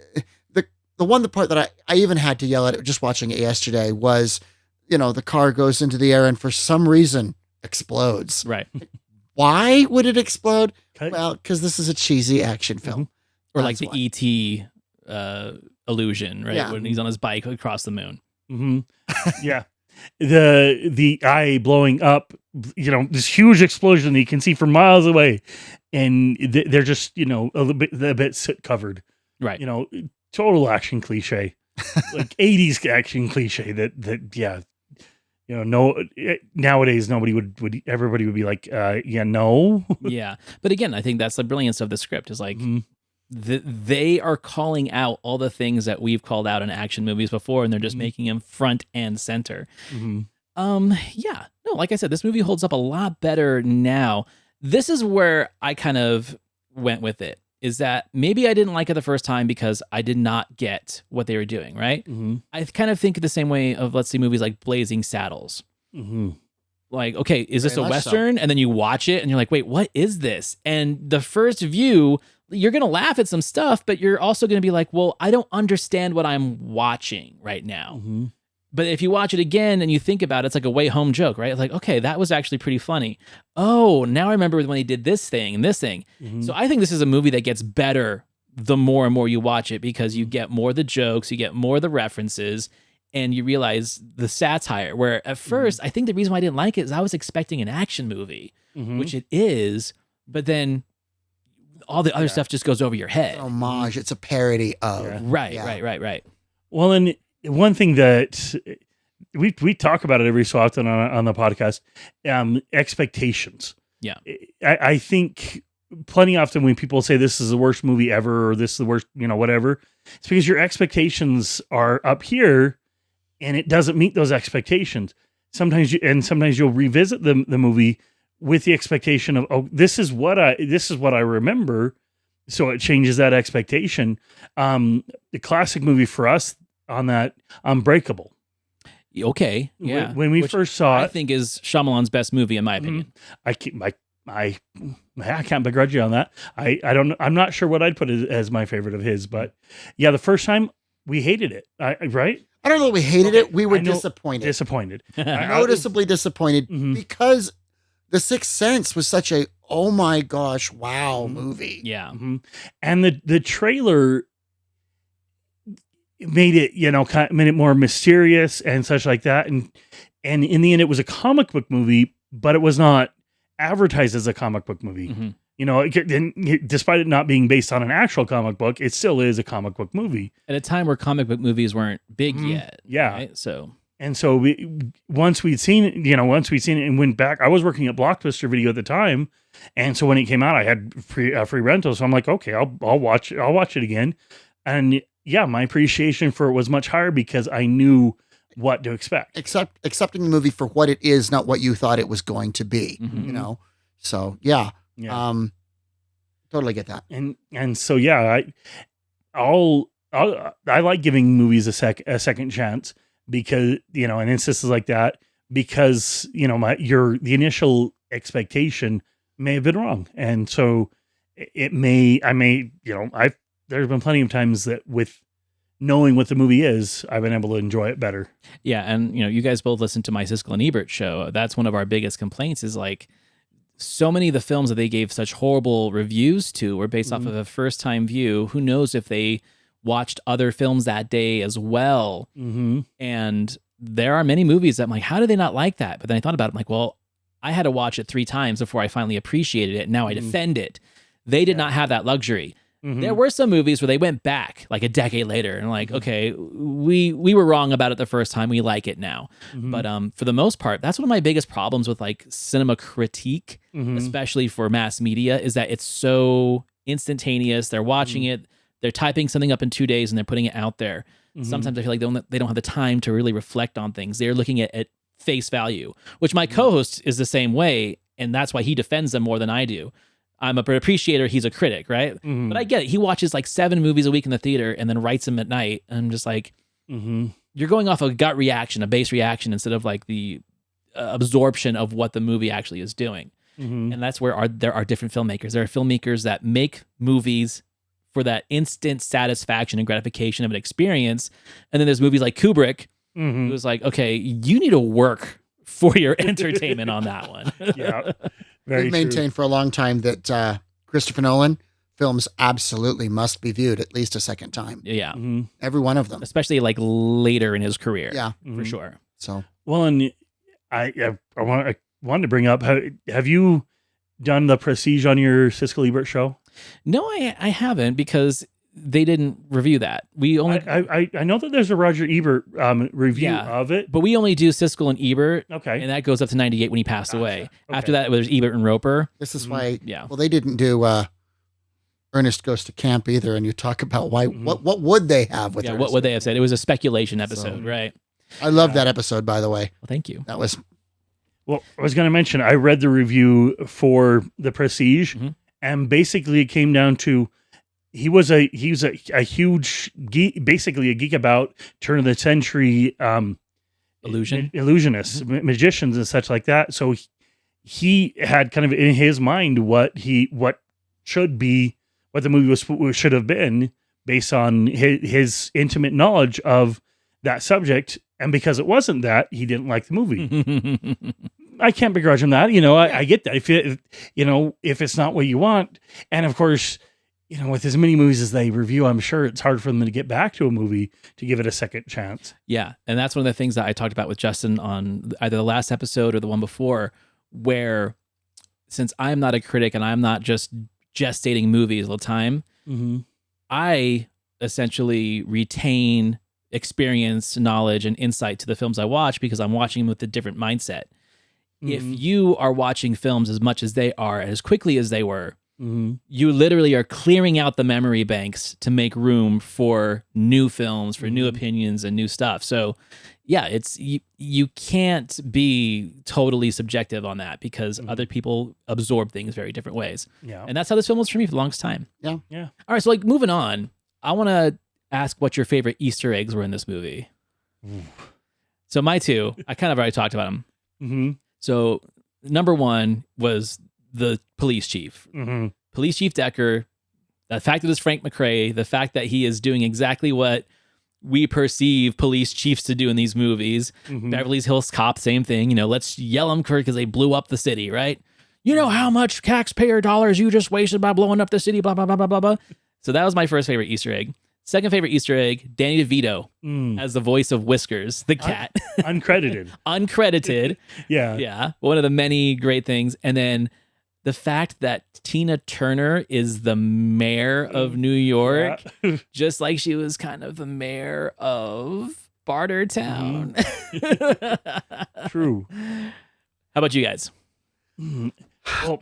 part that I even had to yell at it just watching it yesterday was, you know, the car goes into the air and for some reason explodes. Right. Why would it explode? Okay. Well, because this is a cheesy action film. Or like That's the E.T. Illusion, right? Yeah. When he's on his bike across the moon. Yeah. The eye blowing up, you know, this huge explosion that you can see from miles away, and they're just, you know, a bit soot covered, right? You know, total action cliche, like 80s action cliche. That yeah, you know, no, nowadays everybody would be like, yeah, no, yeah. But again, I think that's the brilliance of the script is like. They are calling out all the things that we've called out in action movies before, and they're just making them front and center. Yeah, no, like I said, this movie holds up a lot better now. This is where I kind of went with it, is that maybe I didn't like it the first time because I did not get what they were doing, right? I kind of think the same way of, let's see, movies like Blazing Saddles. Like, okay, is this a Western? And then you watch it and you're like, wait, what is this? And the first view, you're going to laugh at some stuff, but you're also going to be like, well, I don't understand what I'm watching right now. But if you watch it again and you think about it, it's like a way home joke, right? It's like, okay, that was actually pretty funny. Oh, now I remember when he did this thing and this thing. So I think this is a movie that gets better the more and more you watch it because you get more of the jokes, you get more of the references, and you realize the satire. Where at first, I think the reason why I didn't like it is I was expecting an action movie, which it is, but then all the other stuff just goes over your head. It's an homage. It's a parody of. Right. Well, and one thing that we talk about it every so often on the podcast, expectations. Yeah. I think plenty often when people say this is the worst movie ever, or this is the worst, you know, whatever, it's because your expectations are up here and it doesn't meet those expectations. Sometimes you'll revisit the movie with the expectation of, oh, this is what I remember. So it changes that expectation. The classic movie for us on that, Unbreakable. Okay. Yeah. When we first saw it, I think is Shyamalan's best movie in my opinion. I can't begrudge you on that. I'm not sure what I'd put as my favorite of his, but yeah, the first time we hated it. Right? I don't know that we hated it. We were disappointed. Disappointed. Noticeably disappointed because The Sixth Sense was such a oh my gosh, wow movie. Yeah. And the trailer made it, made it more mysterious and such like that. And in the end, it was a comic book movie, but it was not advertised as a comic book movie. Despite it not being based on an actual comic book, it still is a comic book movie. At a time where comic book movies weren't big yet. Yeah. Right? So once we'd seen it and went back, I was working at Blockbuster Video at the time. And so when it came out, I had free rental. So I'm like, okay, I'll watch it again. And yeah, my appreciation for it was much higher because I knew what to expect. Accepting the movie for what it is, not what you thought it was going to be, So yeah. Totally get that. And so, yeah, I like giving movies a second chance because, in instances like that, because, the initial expectation may have been wrong. And so there's been plenty of times that with knowing what the movie is, I've been able to enjoy it better. Yeah. And, you guys both listen to my Siskel and Ebert show. That's one of our biggest complaints is like, so many of the films that they gave such horrible reviews to were based off of a first-time view. Who knows if they watched other films that day as well? And there are many movies that I'm like, how do they not like that? But then I thought about it. I'm like, well, I had to watch it 3 times before I finally appreciated it. Now I defend it. They did not have that luxury. There were some movies where they went back like a decade later and like, okay, we were wrong about it the first time. We like it now. But for the most part, that's one of my biggest problems with like cinema critique, especially for mass media, is that it's so instantaneous. They're watching it, they're typing something up in 2 days and they're putting it out there. Sometimes I feel like they don't have the time to really reflect on things. They're looking at face value, which my co-host is the same way. And that's why he defends them more than I do. I'm an appreciator. He's a critic, right? But I get it. He watches like 7 movies a week in the theater and then writes them at night. And I'm just like, you're going off a gut reaction, a base reaction, instead of like the absorption of what the movie actually is doing. And that's where there are different filmmakers. There are filmmakers that make movies for that instant satisfaction and gratification of an experience. And then there's movies like Kubrick, who was like, okay, you need to work for your entertainment on that one. Yeah. We've maintained for a long time that Christopher Nolan films absolutely must be viewed at least a second time. Yeah. Every one of them. Especially like later in his career. Yeah. For sure. So, well, and I wanted to bring up, have you done the Prestige on your Siskel Ebert show? No, I haven't, because they didn't review that. We only I know that there's a Roger Ebert review of it, but we only do Siskel and Ebert. Okay, and that goes up to 98 when he passed away. Okay. After that, it was Ebert and Roper. this is why. Yeah. Well, they didn't do Ernest Goes to Camp either, and you talk about why. What would they have with? Yeah, Ernest what would they have said? It was a speculation episode, right? I love that episode, by the way. Well, thank you. That was. Well, I was going to mention, I read the review for the Prestige, and basically it came down to he was a huge geek, basically a geek about turn of the century illusionists, magicians, and such like that. So he had kind of in his mind what the movie should have been based on his intimate knowledge of that subject. And because it wasn't that, he didn't like the movie. I can't begrudge him that. I get that. If it's not what you want, and of course, with as many movies as they review, I'm sure it's hard for them to get back to a movie to give it a second chance. Yeah. And that's one of the things that I talked about with Justin on either the last episode or the one before, where since I'm not a critic and I'm not just gestating movies all the time, I essentially retain experience, knowledge, and insight to the films I watch because I'm watching them with a different mindset. If you are watching films as much as they are, as quickly as they were, you literally are clearing out the memory banks to make room for new films, for new opinions and new stuff. So yeah, it's you can't be totally subjective on that because other people absorb things very different ways. Yeah. And that's how this film was for me for the longest time. Yeah. Yeah. All right, so like moving on, I want to ask what your favorite Easter eggs were in this movie. So my two, I kind of already talked about them. So number one was the police chief. Police Chief Decker, the fact that it's Frank McRae, the fact that he is doing exactly what we perceive police chiefs to do in these movies. Beverly Hills Cop, same thing. Let's yell them because they blew up the city, right? you know how much taxpayer dollars you just wasted by blowing up the city, blah, blah, blah, blah, blah, blah. So that was my first favorite Easter egg. Second favorite Easter egg, Danny DeVito as the voice of Whiskers, the cat. Uncredited. Uncredited. Yeah. Yeah. One of the many great things. And then the fact that Tina Turner is the mayor of New York, just like she was kind of the mayor of Bartertown. True. How about you guys? Well,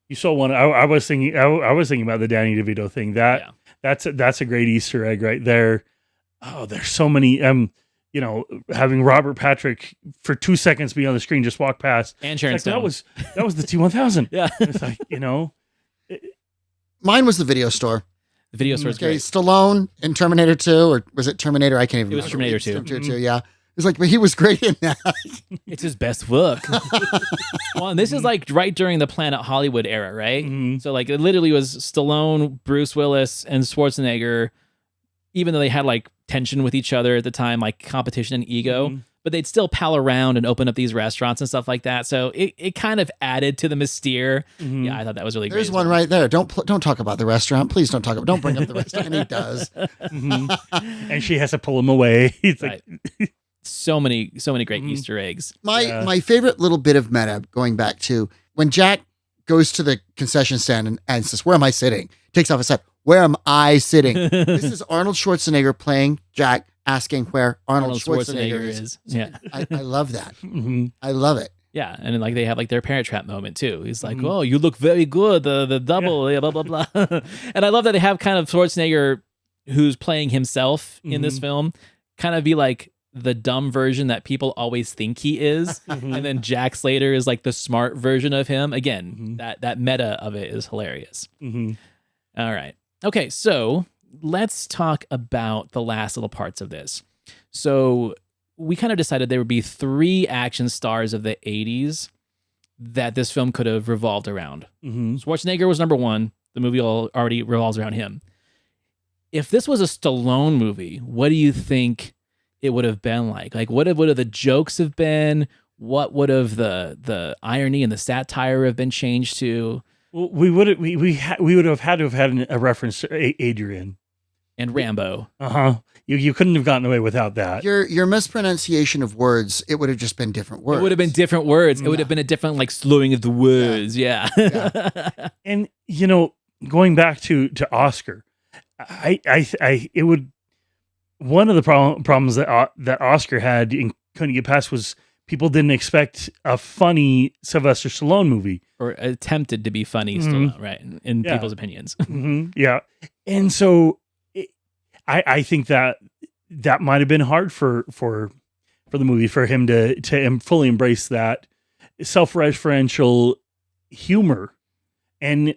you saw one. I was thinking. I was thinking about the Danny DeVito thing. That's a great Easter egg right there. Oh, there's so many. Having Robert Patrick for 2 seconds be on the screen, just walk past. And Sharon Stone. That was the T-1000. Yeah. It's like, Mine was the video store. The video store's Okay, great. Stallone in Terminator 2, or was it Terminator? I can't even remember. It was Terminator 2. Terminator 2, yeah. It's like, but he was great in that. It's his best work. Well, and this is like right during the Planet Hollywood era, right? Mhm. So like it literally was Stallone, Bruce Willis, and Schwarzenegger, even though they had like tension with each other at the time, like competition and ego, but they'd still pal around and open up these restaurants and stuff like that. So it kind of added to the mystere. Yeah, I thought that was really great. There's one right there. Don't talk about the restaurant. Please don't don't bring up the restaurant. And he does. And she has to pull him away. It's Right. So many great Easter eggs. My favorite little bit of meta, going back to when Jack goes to the concession stand and says, "Where am I sitting?" Takes off his hat. "Where am I sitting?" This is Arnold Schwarzenegger playing Jack, asking where Arnold Schwarzenegger is. Yeah. I love that. I love it. Yeah, and then like they have like their Parent Trap moment too. He's like, "Oh, you look very good." The double, blah blah blah. And I love that they have kind of Schwarzenegger, who's playing himself in this film, kind of be like the dumb version that people always think he is, and then Jack Slater is like the smart version of him. Again, that meta of it is hilarious. All right, okay, so let's talk about the last little parts of this. So we kind of decided there would be 3 action stars of the 80s that this film could have revolved around. Schwarzenegger was number 1. The movie already revolves around him. If this was a Stallone movie, what do you think it would have been like? Like, what would have the jokes have been? What would have the irony and the satire have been changed to? Well, we would have had to have had a reference to Adrian And Rambo. You couldn't have gotten away without that. Your mispronunciation of words, it would have just been different words. It would have been different words. It would have been a different like slurring of the words. Yeah. And going back to Oscar, it would. One of the problems that Oscar had and couldn't get past was people didn't expect a funny Sylvester Stallone movie, or attempted to be funny, Stallone, right? In people's opinions. Yeah, and so I think that might have been hard for the movie, for him to fully embrace that self-referential humor, and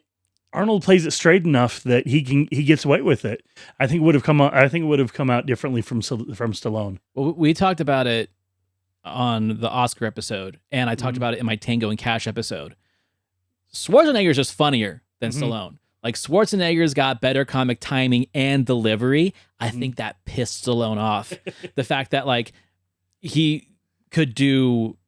Arnold plays it straight enough that he gets away with it. I think it would have come out differently from Stallone. Well, we talked about it on the Oscar episode, and I talked about it in my Tango and Cash episode. Schwarzenegger's just funnier than Stallone. Like, Schwarzenegger's got better comic timing and delivery. I think that pissed Stallone off. The fact that like he could do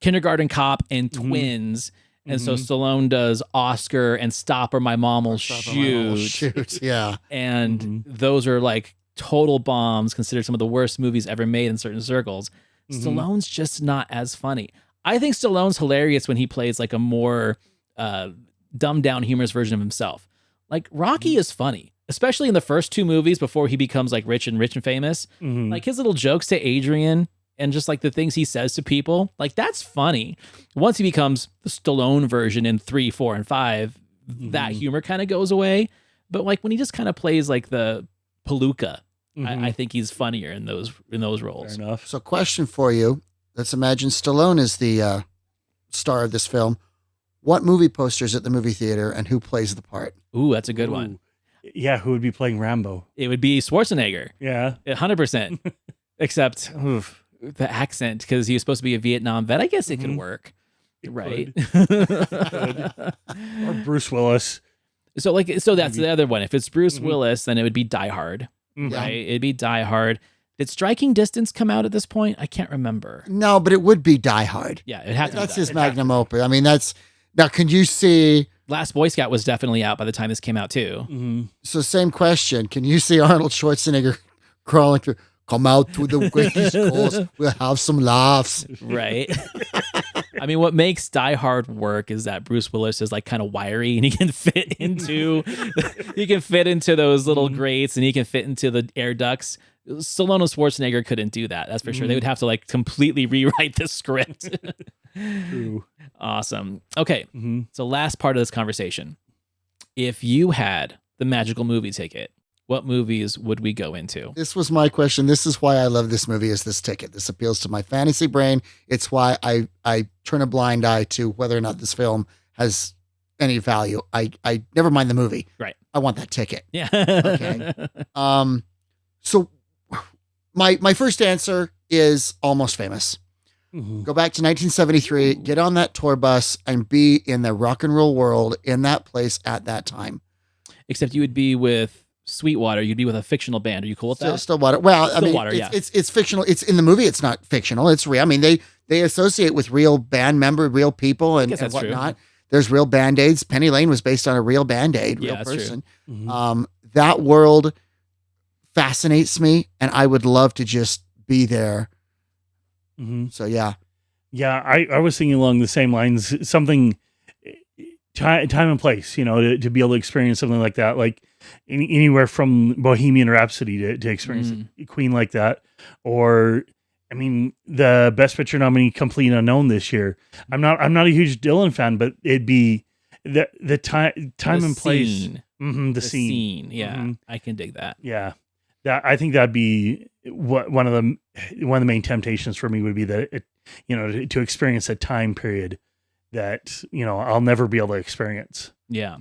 Kindergarten Cop and Twins. And so Stallone does Oscar and Stop or My Mom Will Shoot. Yeah. And those are like total bombs, considered some of the worst movies ever made in certain circles. Stallone's just not as funny. I think Stallone's hilarious when he plays like a more dumbed down, humorous version of himself. Like Rocky is funny, especially in the first 2 movies before he becomes like rich and famous. Like his little jokes to Adrian and just like the things he says to people, like that's funny. Once he becomes the Stallone version in 3, 4, and 5, that humor kind of goes away. But like when he just kind of plays like the palooka, I think he's funnier in those roles. Fair enough. So, question for you. Let's imagine Stallone is the star of this film. What movie poster's at the movie theater, and who plays the part? Ooh, that's a good one. Yeah, who would be playing Rambo? It would be Schwarzenegger. Yeah. 100%. Except the accent, because he was supposed to be a Vietnam vet. I guess it could work. Right. Or Bruce Willis. So that's the other one. If it's Bruce Willis, then it would be Die Hard. Right? It'd be Die Hard. Did Striking Distance come out at this point? I can't remember. No, but it would be Die Hard. Yeah, it had to. That's his magnum opus. I mean, that's Now, can you see? Last Boy Scout was definitely out by the time this came out too. Mm-hmm. So, same question. Can you see Arnold Schwarzenegger crawling through? Come out to the East Coast. We'll have some laughs. Right. I mean, what makes Die Hard work is that Bruce Willis is like kind of wiry, and he can fit into those little grates, and he can fit into the air ducts. Stallone and Schwarzenegger couldn't do that. That's for sure. They would have to like completely rewrite the script. True. Awesome. Okay. So last part of this conversation. If you had the magical movie ticket, what movies would we go into? This was my question. This is why I love this movie, is this ticket. This appeals to my fantasy brain. It's why I turn a blind eye to whether or not this film has any value. I never mind the movie. Right. I want that ticket. Yeah. Okay. So my first answer is Almost Famous. Go back to 1973, get on that tour bus and be in the rock and roll world in that place at that time. Except you would be with Sweetwater. You'd be with a fictional band. Are you cool with that? Stillwater. Well, I mean, Stillwater, it's fictional. It's in the movie. It's not fictional. It's real. I mean, they associate with real band member, real people, and whatnot. True. There's real Band-Aids. Penny Lane was based on a real Band-Aid, real person. That world fascinates me, and I would love to just be there. So yeah. Yeah, I was thinking along the same lines, something time and place, to be able to experience something like that, like anywhere from Bohemian Rhapsody to experience a Queen like that, or I mean the Best Picture nominee Complete Unknown this year. I'm not a huge Dylan fan, but it'd be the time and place, the scene. Yeah, I can dig that. Yeah, I think that'd be one of the main temptations for me would be that to experience a time period that I'll never be able to experience. Yeah.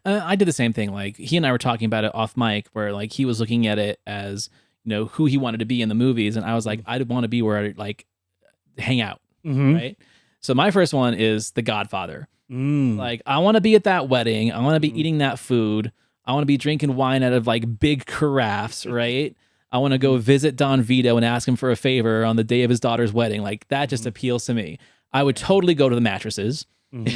I did the same thing. Like he and I were talking about it off mic, where like he was looking at it as who he wanted to be in the movies, and I was like, I'd want to be where I like hang out, right? So my first one is The Godfather. Like I want to be at that wedding. I want to be eating that food. I want to be drinking wine out of like big carafes, right? I want to go visit Don Vito and ask him for a favor on the day of his daughter's wedding. Like that just appeals to me. I would totally go to the mattresses, like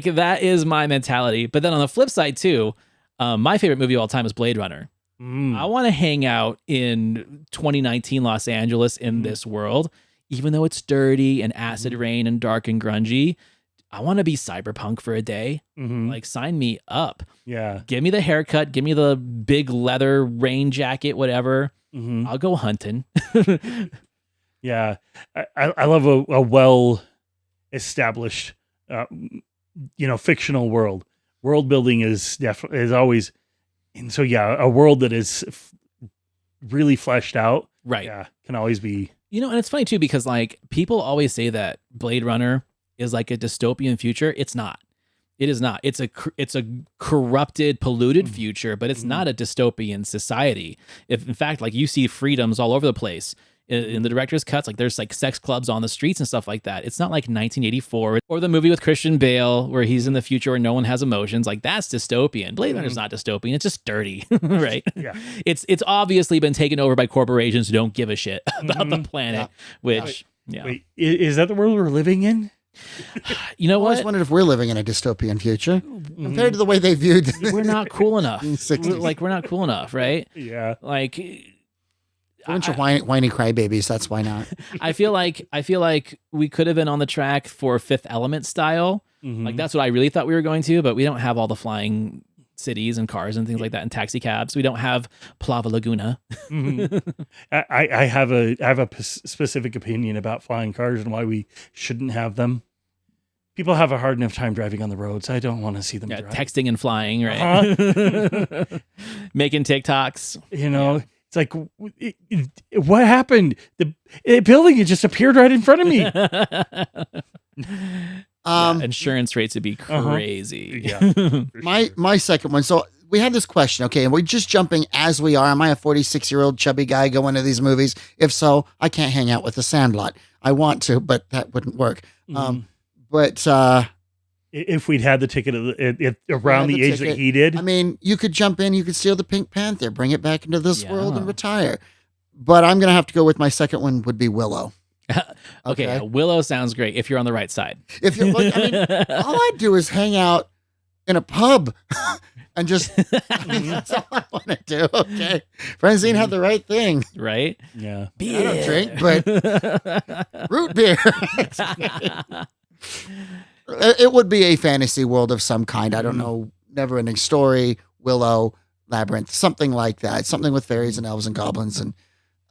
that is my mentality. But then on the flip side too, my favorite movie of all time is Blade Runner. I want to hang out in 2019 Los Angeles in this world, even though it's dirty and acid rain and dark and grungy. I want to be cyberpunk for a day. Like sign me up. Yeah. Give me the haircut. Give me the big leather rain jacket, whatever. I'll go hunting. Yeah. I love a well-established, fictional world. World building is always, and so yeah, a world that is really fleshed out. Right. Yeah. Can always be. And it's funny too, because like people always say that Blade Runner is like a dystopian future. It's not. It is not. It's a corrupted, polluted future, but it's not a dystopian society. If in fact, like you see freedoms all over the place in the director's cuts, like there's like sex clubs on the streets and stuff like that. It's not like 1984 or the movie with Christian Bale where he's in the future where no one has emotions. Like that's dystopian. Blade Runner's not dystopian. It's just dirty, right? Yeah. It's obviously been taken over by corporations who don't give a shit about the planet. Which, yeah. Wait, is that the world we're living in? You know I always what? wondered if we're living in a dystopian future compared to the way they viewed. We're not cool enough. 60s. Like we're not cool enough, right? Yeah. Like A bunch of whiny crybabies. That's why not. I feel like we could have been on the track for Fifth Element style. Like that's what I really thought we were going to, but we don't have all the flying cities and cars and things like that and taxi cabs. We don't have Plava Laguna. I have a specific opinion about flying cars and why we shouldn't have them. People have a hard enough time driving on the roads. I don't want to see them drive. Texting and flying, right? Making TikToks. It's like, what happened? The building it just appeared right in front of me. Insurance rates would be crazy. Yeah. My second one. So we had this question, okay, and we're just jumping as we are. Am I a 46-year-old chubby guy going to these movies? If so, I can't hang out with the Sandlot. I want to, but that wouldn't work. But if we'd had the ticket around the age that he did, I mean, you could jump in, you could steal the Pink Panther, bring it back into this world and retire. But I'm going to have to go with my second one would be Willow. Okay, Okay. Willow sounds great if you're on the right side. If you're like, I mean, all I do is hang out in a pub and just, I mean, that's all I want to do. Okay. Francine had the right thing. Right? Yeah. I don't drink, but root beer. It would be a fantasy world of some kind. I don't know. Never ending story, Willow, Labyrinth, something like that. Something with fairies and elves and goblins. And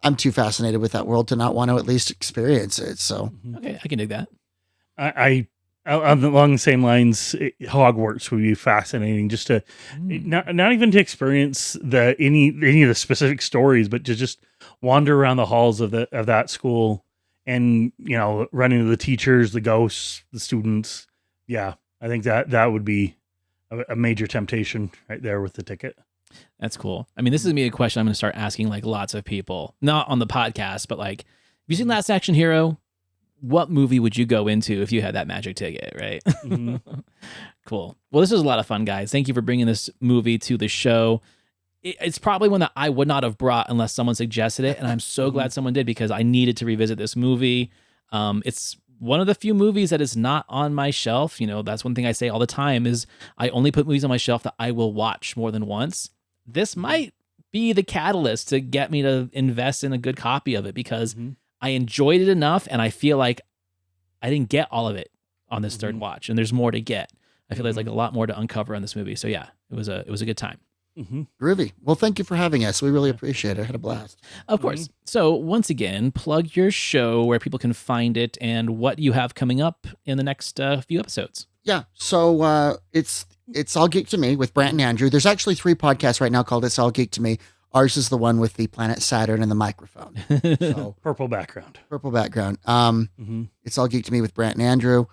I'm too fascinated with that world to not want to at least experience it. So, Okay, I can dig that. I along the same lines, Hogwarts would be fascinating. Just to not even to experience any of the specific stories, but to just wander around the halls of that school, and run into the teachers, the ghosts, the students. Yeah, I think that would be a major temptation right there with the ticket. That's cool. I mean, this is gonna be a question I'm gonna start asking like lots of people, not on the podcast, but like, have you seen Last Action Hero? What movie would you go into if you had that magic ticket, right? Mhm. Cool. Well, this was a lot of fun, guys. Thank you for bringing this movie to the show. It's probably one that I would not have brought unless someone suggested it, and I'm so glad someone did because I needed to revisit this movie. It's one of the few movies that is not on my shelf. That's one thing I say all the time is I only put movies on my shelf that I will watch more than once. This might be the catalyst to get me to invest in a good copy of it because I enjoyed it enough, and I feel like I didn't get all of it on this third watch, and there's more to get. I feel there's like a lot more to uncover on this movie. So yeah, it was a good time. groovy. Well, thank you for having us. We really appreciate it. I had a blast. Of course. So once again, plug your show where people can find it and what you have coming up in the next few episodes. Yeah. So it's All Geek to Me with Brant and Andrew. There's actually 3 podcasts right now called It's All Geek to Me. Ours is the one with the planet Saturn and the microphone. So Purple background. purple background. It's All Geek to Me with Brant and Andrew.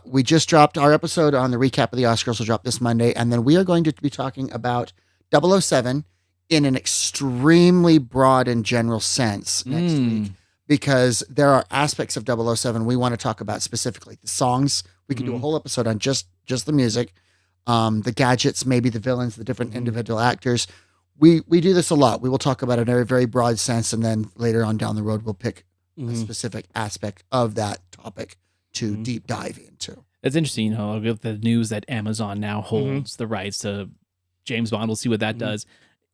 We just dropped our episode on the recap of the Oscars. Will drop this Monday, and then we are going to be talking about 007 in an extremely broad and general sense next week, because there are aspects of 007 we want to talk about specifically. The songs, we could do a whole episode on just the music, the gadgets, maybe the villains, the different individual actors. We do this a lot. We will talk about it in a very, very broad sense, and then later on down the road, we'll pick a specific aspect of that topic to deep dive into. It's interesting, with the news that Amazon now holds the rights to James Bond. We'll see what that does.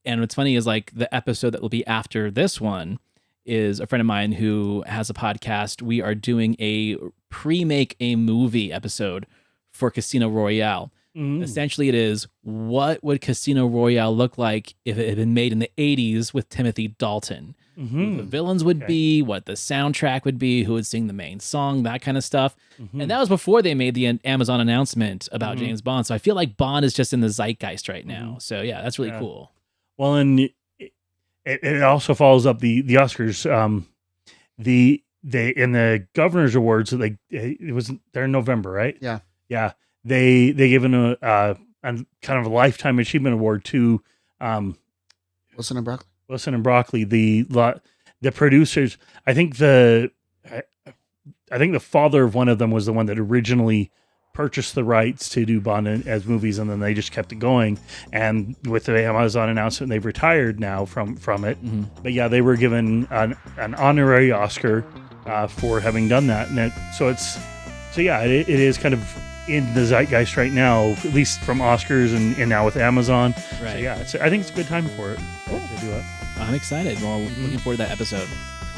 And what's funny is like the episode that will be after this one is a friend of mine who has a podcast. We are doing a pre-make a movie episode for Casino Royale. Essentially, it is what would Casino Royale look like if it had been made in the 80s with Timothy Dalton? Who the villains would be, what the soundtrack would be, who would sing the main song, that kind of stuff. And that was before they made the Amazon announcement about James Bond. So I feel like Bond is just in the zeitgeist right now. So yeah, that's really cool. Well, and it also follows up the Oscars. They in the Governor's Awards, they're in November, right? Yeah. They given a kind of a lifetime achievement award to Wilson and Broccoli. Wilson and Broccoli, the producers. I think the father of one of them was the one that originally purchased the rights to do Bond as movies, and then they just kept it going. And with the Amazon announcement, they've retired now from it. But yeah, they were given an honorary Oscar for having done that. And it is kind of in the zeitgeist right now, at least from Oscars and now with Amazon. Right. So yeah, I think it's a good time for it to do it. I'm excited. Well, looking forward to that episode.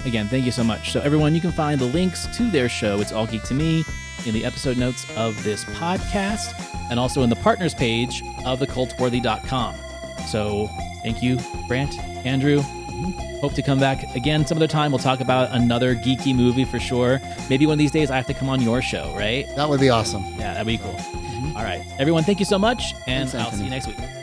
Again, thank you so much. So everyone, you can find the links to their show, It's All Geek to Me, in the episode notes of this podcast, and also in the partners page of thecultworthy.com. So thank you, Brant, Andrew. Hope to come back again some other time. We'll talk about another geeky movie for sure. Maybe one of these days I have to come on your show, right? That would be awesome. Yeah, that'd be cool. All right. Everyone, thank you so much, and Thanks, I'll see Anthony. you next week.